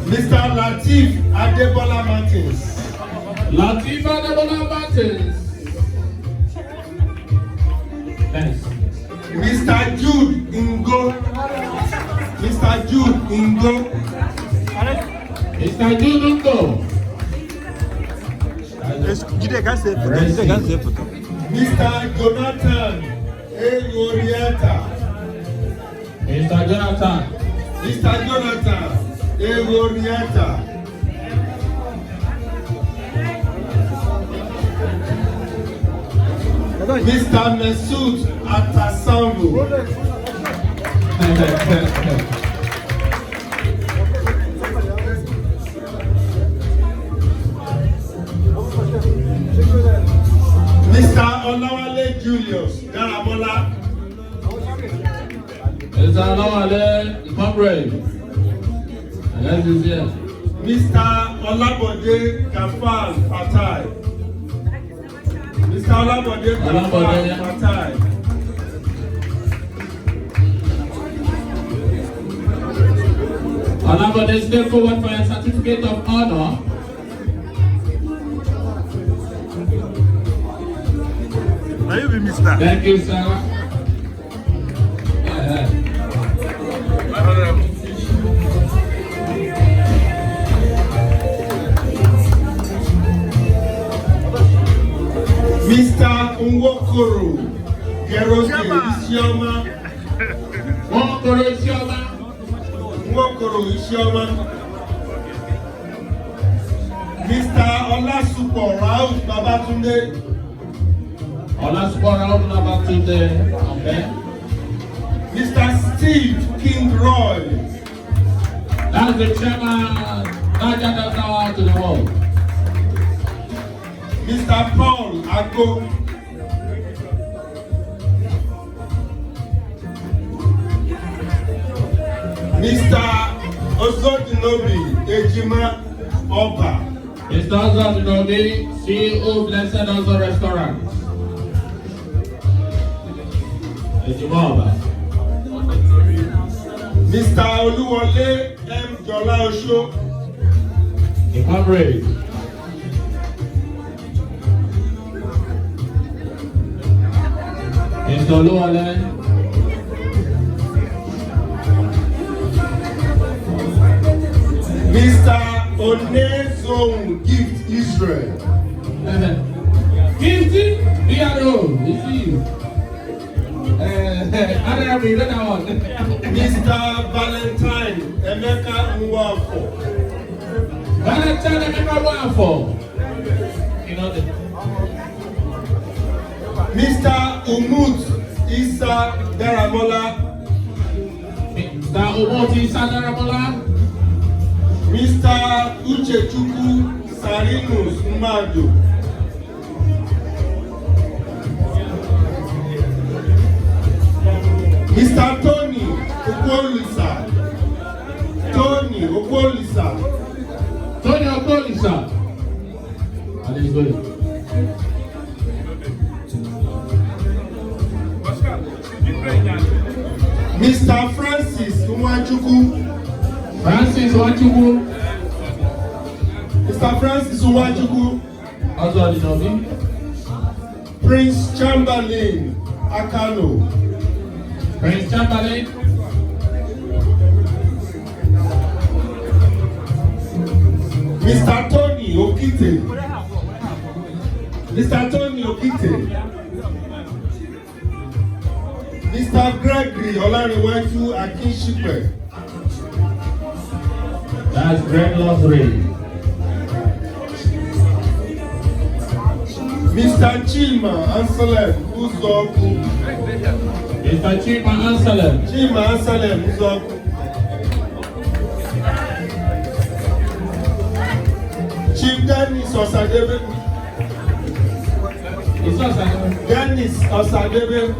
Mr. Latif Adebola Martins. Latif Adebola Martins. Thanks. Mr. Jude Ngo. Mr. Jude Ngo. Mr. Jude Ngo. Mr. Jonathan Orienta. Mr. Jonathan. Mr. Jonathan Orienta. Mr. Mesut Atasambu. Mr. Olawale Julius Daramola. Mr. Olawale Comrade. Yes, is here. Mr. Olabode Kafal Fatai. Mr. Olabode Kafal Fatai. Olabode, step forward for a certificate of honor. Thank you, sir. Mr. Nwokoro Keroke Isioma. Nwokoro Isioma. Nwokoro Isioma. Mr. Olasupo Raoul Babatunde. Olasupo Raoul Babatunde. Okay. Mr. Steve King Roy. That's the chairman. Niger Delta to the world. Mr. Paul Ako. Mr. Ozodinobi Ejima Oba. Mr. Ozodinobi, CEO Blessed Ozo Restaurant. Ejima Oba. Mr. Oluwole M. Jola Osho. The comrade. Mr. Oluwole. Mr. Onezong Gift Israel. Gifty, BRO, we see you. Mr. Valentine Emeka Nwafo. Valentine Emeka Nwafo. You know the Mr. Umut Isa Daramola. Mr. Umut Isa Daramola. Mr. Uchechukwu Sarinus Mmadu. Mr. Tony Okwolisa. Tony Okwolisa. Tony Okwolisa. And he's good. Mr. Francis Nwachukwu. Francis Nwachukwu. Mr. Francis Nwachukwu. Also the Nobi. Prince Chamberlain Akano. Prince Chamberlain. Mr. Tony Okite. Mr. Tony Okite. Mr. Gregory Olariwaju Akinshipe. That's Greg Lottery. Mr. Chima Anselm Uzoku. Mr. Chima Anselm. Chima Anselm Uzoku. Chief Dennis Osadebe. It's Osadebe. Dennis Osadebe.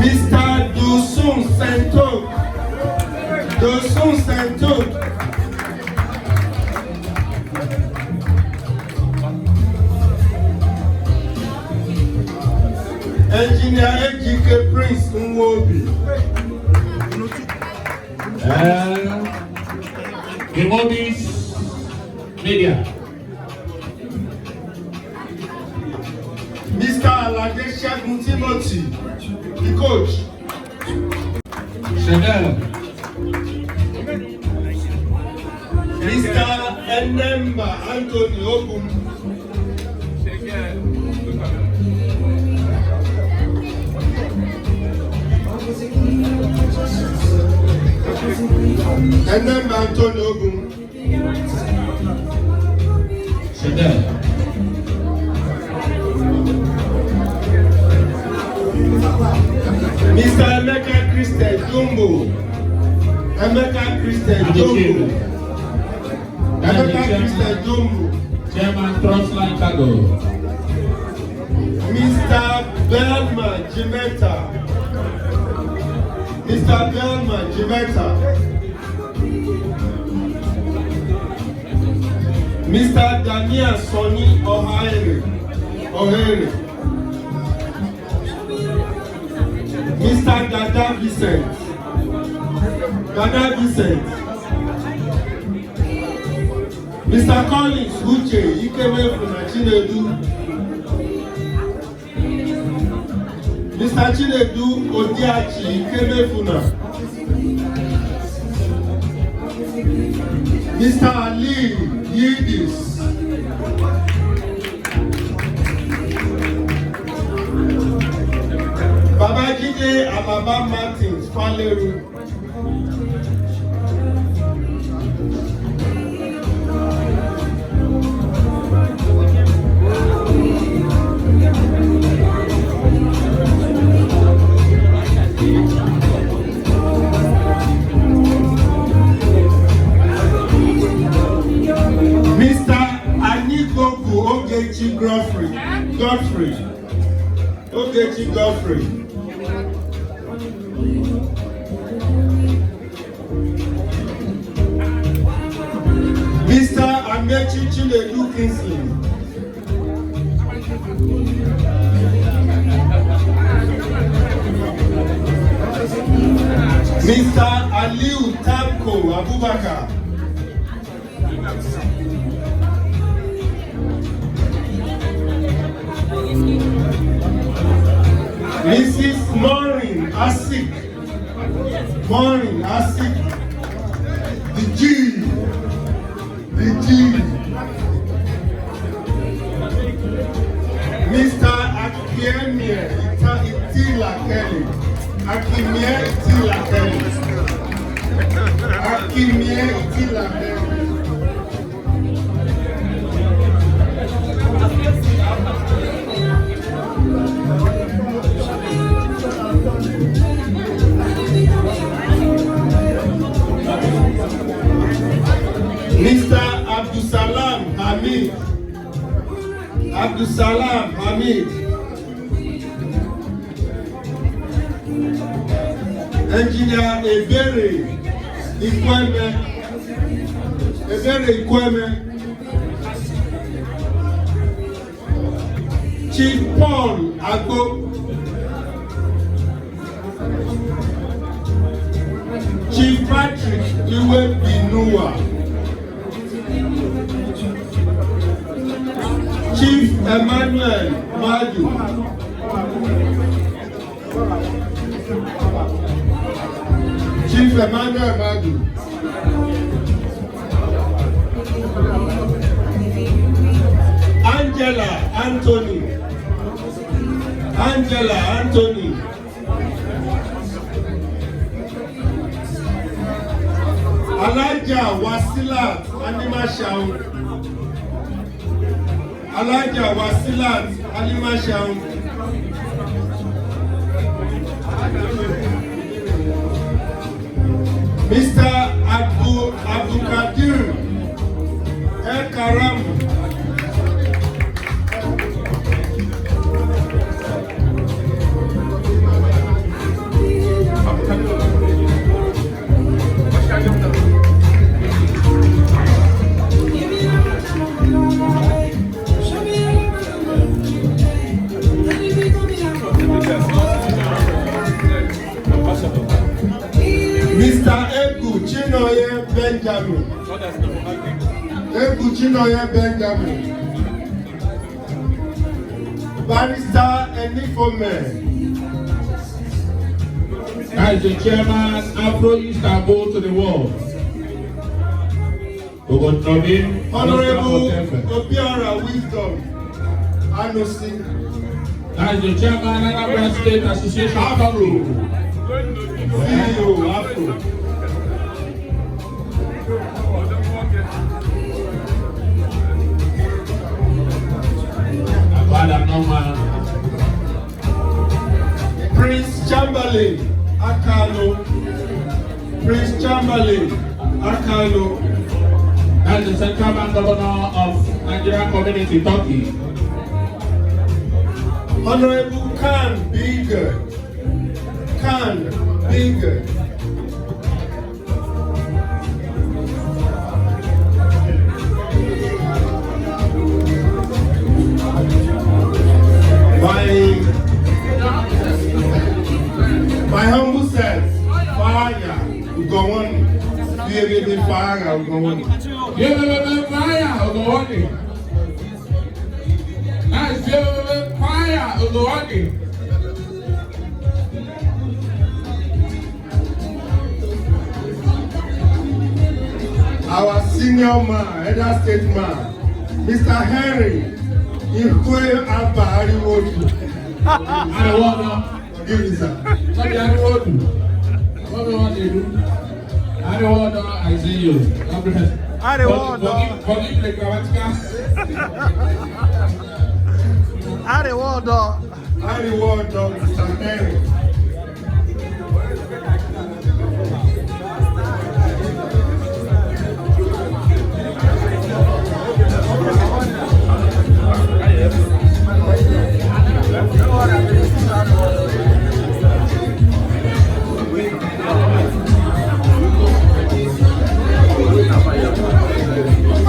Mr. Dosun Santok. Dosun Santok. Engineer Ejike Prince Nwobi.Imobi's Media. Mr. Alade Segun Timothy, the coach. Chanel. Mr. Enemba Anthony Ogun. Enemba Anthony Ogun. Chanel. Mr. Emeka Christian Jumbo. Emeka Christian Jumbo. Emeka Christian Jumbo. Chairman Crossline Cargo. Mr. Belma Jimeta. Mr. Belma Jimeta. Mr. Daniel Sonny Ohaere. Mr. Dada Vincent. Mr. Collins Uche Ikewe from Chinedu. Mr. Chinedu Odiachi Kemefuna. Mr. Ali Yidis. Babajide Alaba Martins Faleru. Ogechi Godfrey. Ogechi Godfrey. Mr. Amechi Chinedu Kingsley. Mr. Aliu Tanko Abubakar. Mrs. Maureen Asik. Maureen Asik. The G. Mr. Akimie Itila Kelly. Akimie Itila Kelly. Akimie Itila Kelly. Mr. Abdusalam Hamid. Abdusalam Hamid. Engineer Ebere Ikweme. Ebere Ikweme. Chief Paul Agbo. Chief Patrick Iwe Binua. Chief Emmanuel Madu. Chief Emmanuel Madu. Angela Anthony. Angela Anthony. Alaja Wasilat Animashaun. Alaja Wasilat Animashaun. Mr. Abdulkadir El Karam. Mr. Eku Chinoye Benjamin. Eku Chinoye Benjamin. Barrister Enifome. As the chairman, Afro Istanbul to the world. Honorable Obiora Wisdom Anosi. As the chairman, Anambra State Association Afro. CEO Afro. Prince Chamberlain Akano. Prince Chamberlain Akano. As the Central Bank Governor of Nigerian Community, Turkey. Honorable Khan Bigger. Khan Bigger. My humble self, Fire, Ugawani. Baby, Fire, Ugawani. Fire, Ugawani. That's Fire, Ugawani. senior man, elder statesman, Mr. Henry Ikwe Abba Ariwodu. Give me, sir. I see you. Forgive the grammatical. Ariwodu, Mr. Henry.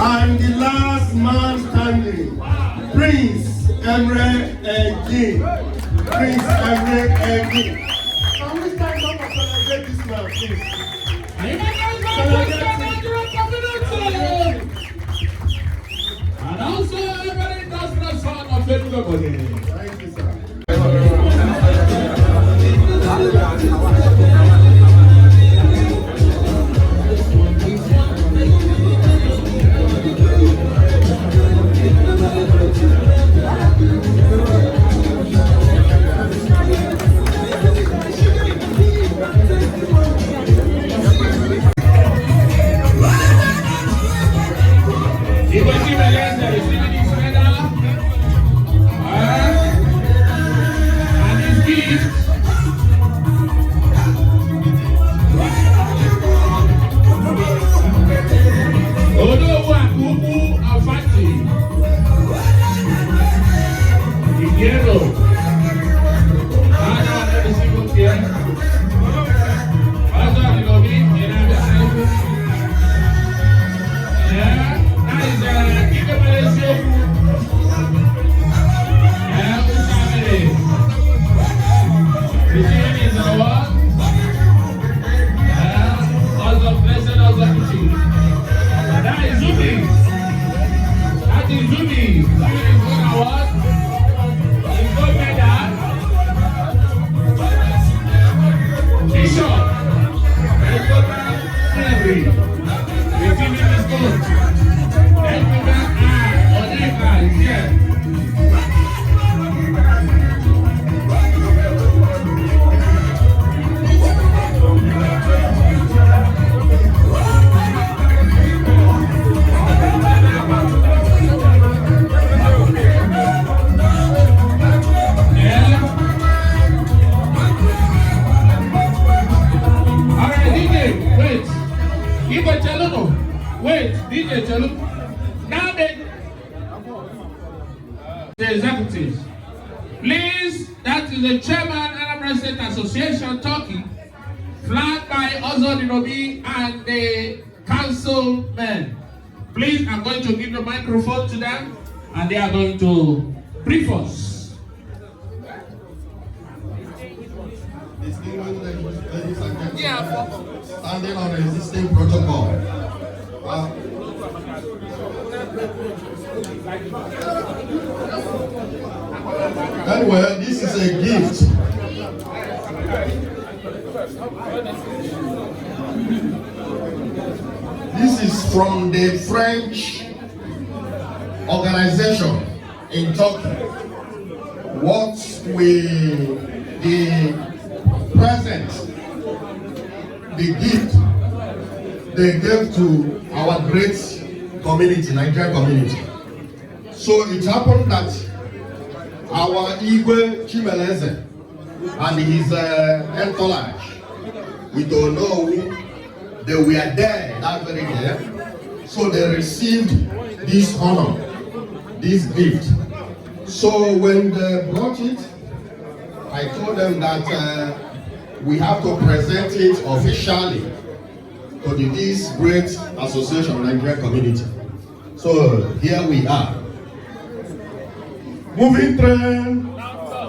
And the last man standing, Prince Emre Egin. Prince Emre Egin. Can we stand up and celebrate this man, please? And also a very industrious son of everybody. Thank you, sir. Wait, DJ Chalu. Now the executives. Please, that is the chairman Anambra State Association talking, flagged by Ozodinobi and the councilmen. Please, I'm going to give the microphone to them and they are going to brief us. Ladies and gentlemen, standing on the existing protocol. Anyway, this is a gift. This is from the French organization in Turkey. What the present, the gift they gave to our great community, Nigerian community. So it happened that our Igwe Chimeleze and his entourage, we don't know, they were there that very day. So they received this honor, this gift. So when they brought it, I told them that we have to present it officially to this great association of Nigerian community. So here we are. Moving train,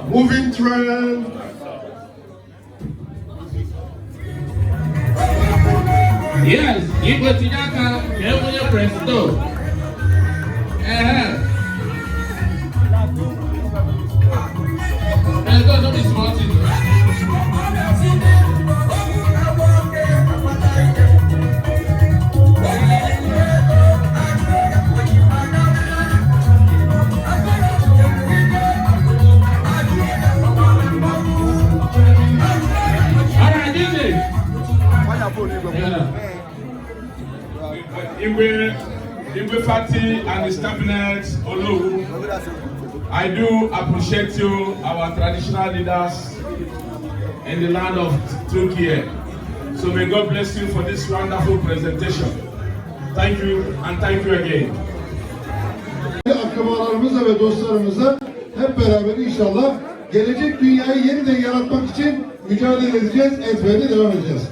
moving train. Yes, Igwe Tinyaka, Emunye Presto. Let's go to this mountain. Igwe Fati and his cabinet, Olu, I do appreciate you, our traditional leaders in the land of Turkey. So may God bless you for this wonderful presentation. Thank you and thank you again. Akrabalarımızla ve dostlarımızla hep beraber inşallah gelecek dünyayı yeniden yaratmak için mücadele edeceğiz, etmeye de devam edeceğiz.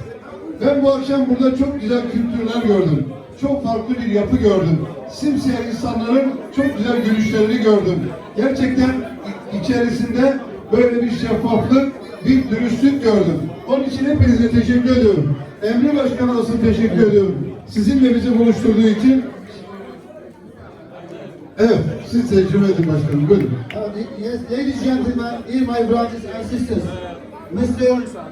Ben bu akşam burada çok güzel kültürler gördüm. Çok farklı bir yapı gördüm. Simsiyah insanların çok güzel gülüşlerini gördüm. Gerçekten içerisinde böyle bir şeffaflık, bir dürüstlük gördüm. Onun için hepinize teşekkür ediyorum. Emre Başkan'a asıl teşekkür ediyorum. Sizinle bizi buluşturduğu için. Evet, siz tecrübe edin başkanım. Buyurun. Yes, ladies and gentlemen, dear my brothers and sisters, Mr.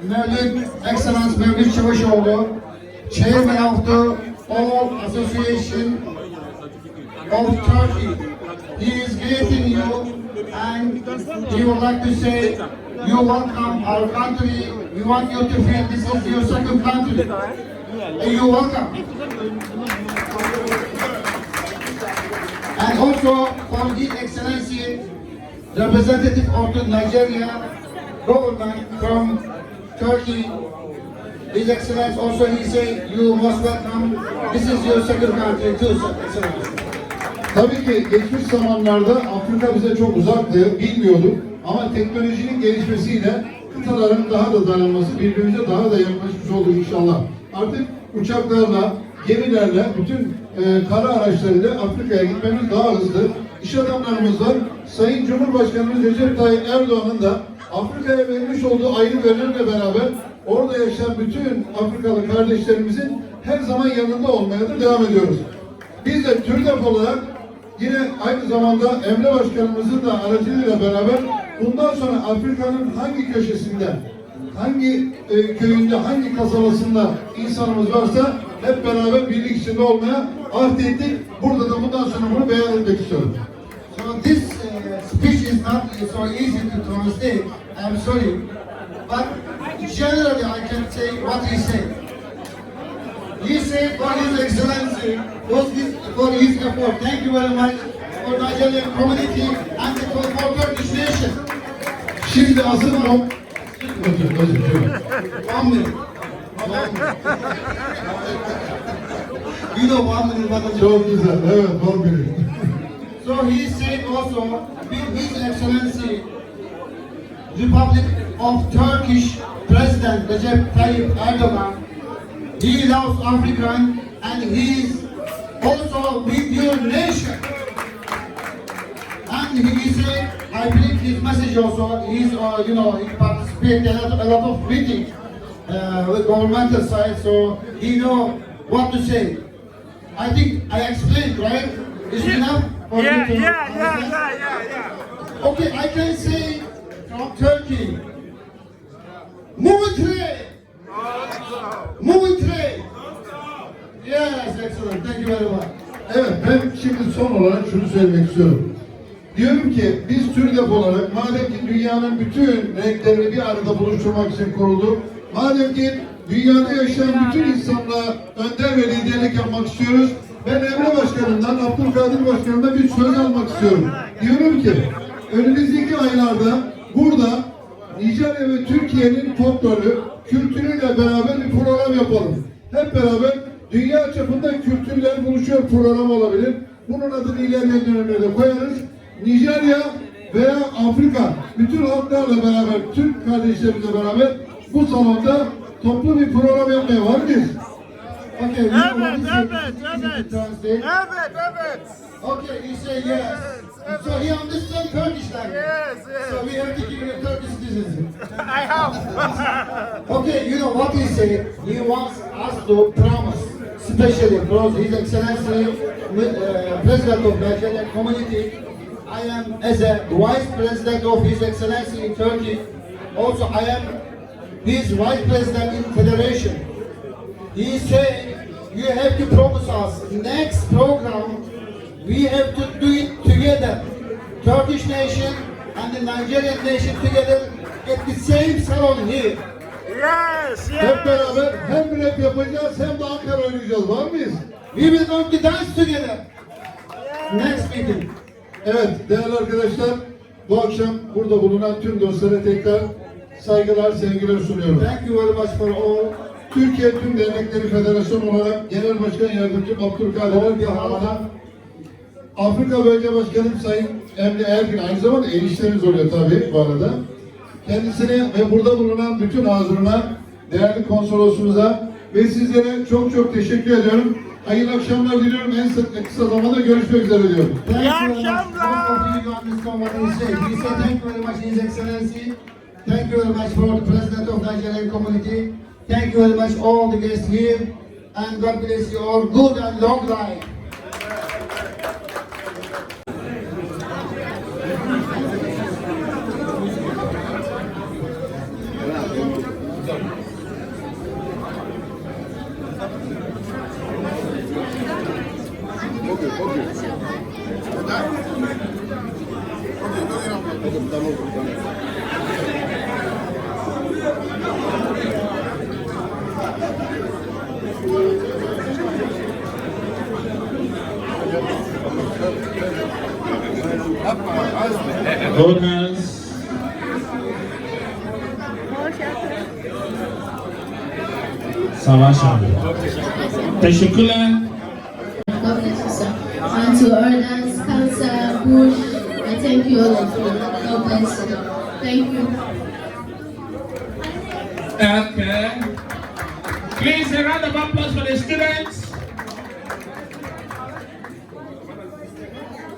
Mevlüt, Excellence Mevlüt Çavuşoğlu, Chairman of the All Association of Turkey, he is greeting you and he would like to say, you welcome our country, we want you to feel this is your second country. You welcome. And also for His Excellency, representative of the Nigeria government from Turkey, His Excellency also he said, you most welcome, this is your second country too, Excellency. Tabii ki geçmiş zamanlarda Afrika bize çok uzaktı, bilmiyorduk. Ama teknolojinin gelişmesiyle kıtaların daha da dayanması, birbirimize daha da yaklaşmış olduk inşallah. Artık uçaklarla, gemilerle, bütün kara araçlarıyla Afrika'ya gitmemiz daha hızlı. İş adamlarımızla Sayın Cumhurbaşkanımız Recep Tayyip Erdoğan'ın da Afrika'ya vermiş olduğu ayrı önemle beraber orada yaşayan bütün Afrikalı kardeşlerimizin her zaman yanında olmaya da devam ediyoruz. Biz de TÜRDEP olarak yine aynı zamanda Emre Başkanımızın da aracılığıyla beraber bundan sonra Afrika'nın hangi köşesinde, hangi köyünde, hangi kasabasında insanımız varsa hep beraber birlik içinde olmaya ahd ettik. Burada da bundan sonra bunu beyan etmek istiyorum. So this speech is not so easy to translate, I'm sorry, but generally I can say what he said. He said for His Excellency, for his effort, thank you very much for Nigerian community and for Turkish nation. Şimdi asıl o... One minute. You know 1 minute what Çok güzel, evet, 1 minute. So he said also, His Excellency, Republic of Turkish President Recep Tayyip Erdoğan, he loves African and he is also with your nation. And he said, I believe his message also, he's, you know, he participated in a lot of meetings with governmental side, so he know what to say. I think I explained, right? Is it enough? Yeah. Okay, I can say from Turkey, Muitre! Muitre! Yes, excellent. Thank you very much. Evet, ben şimdi son olarak şunu söylemek istiyorum. Diyorum ki biz TÜRDEP olarak madem ki dünyanın bütün renklerini bir arada buluşturmak için kurulduk, madem ki dünyada yaşayan bütün insanlığa önder ve liderlik yapmak istiyoruz, ben Emre Başkanım'dan, Abdülkadir Başkanım'dan bir söz almak istiyorum. Diyorum ki önümüzdeki aylarda burada Nijerya ve Türkiye'nin folkloru, kültürüyle beraber bir program yapalım. Hep beraber dünya çapında kültürler buluşuyor program olabilir. Bunun adını ilerleyen dönemlerde koyarız. Nijerya veya Afrika bütün halklarla beraber, Türk kardeşlerimizle beraber bu salonda toplu bir program yapmaya var mıyız? Okay, Evet. Okay, you say yes. So he understands Turkish language. Yes. So we have to give him Turkish citizenship. I have. Okay, you know what he said? He wants us to promise, especially because His Excellency, President of Nigerian Community, I am as a Vice President of His Excellency in Turkey. Also, I am his Vice President in Federation. He said, you have to promise us next program, we have to do it together. Turkish nation and the Nigerian nation together at the same salon here. Yes, Hep beraber hem rap yapacağız hem de Ankara oynayacağız. Var mıyız? We will going to dance together. Next meeting. Evet değerli arkadaşlar, bu akşam burada bulunan tüm dostlara tekrar saygılar, sevgiler sunuyorum. Thank you very much for all. Türkiye Tüm Dernekleri Federasyonu olarak Genel Başkan Yardımcım Abdülkadir Erdoğan'a, Afrika Bölge Başkanım Sayın Emre Ergin, aynı zamanda eniştemiz oluyor tabii bu arada. Kendisine ve burada bulunan bütün hazırına, değerli konsolosumuza ve sizlere çok çok teşekkür ediyorum. Hayırlı akşamlar diliyorum. En kısa zamanda görüşmek üzere diyorum. Thank you very much. All of you understand what he said. He said thank you very much, His Excellency. Thank you very much for the President of Nigerian community. Thank you very much all the guests here. And God bless you all. Good and long life. Donors, Savaşan. Teşekkürler. God bless you, sir. And to orders, Cancer, Bush, I thank you all of you. God bless you. Thank you. Okay. Please, a round of applause for the students.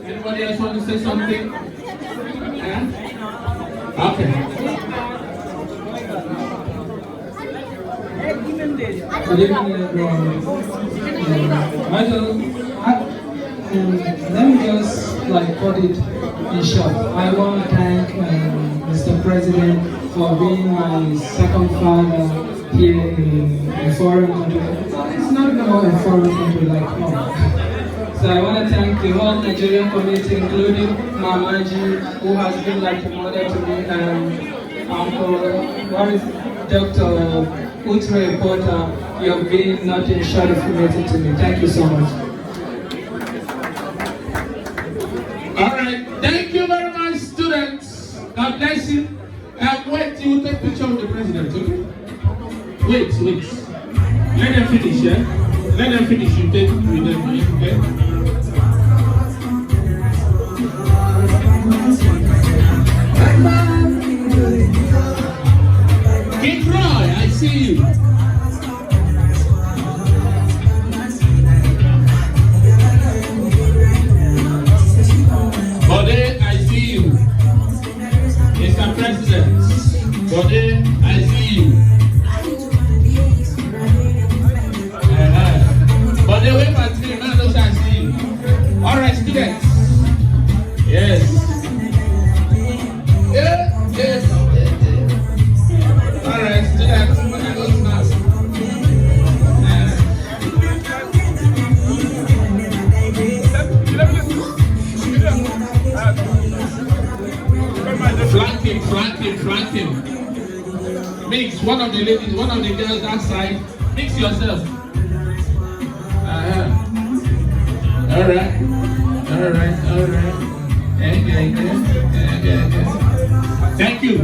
Anybody else want to say something? Yeah? Okay. Good evening, everyone. Michael, let me just put it in short. I want to thank Mr. President for being my second father here in a foreign country. It's not even a foreign country like home. So I want to thank the whole Nigerian community, including Mamaji, who has been like a mother to me, and Uncle, Dr. Utre Porter. You have been nothing short of committed to me. Thank you so much. All right. Thank you very much, students. God bless you. Wait till you take a picture of the president, okay? Wait. Let them finish, yeah? Let them finish. You take it with them, okay? King Roy, I see you. Bode, I see you. Mr. President. Bode, I see you. Bode, wait for 3 minutes, I see you. All right, students. Yes. Yes. All right, students. When I go to class. Flank him. Mix one of the ladies, one of the girls that side. Mix yourself. All right. Thank you.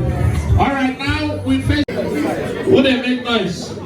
All right, now we face. Would they make noise?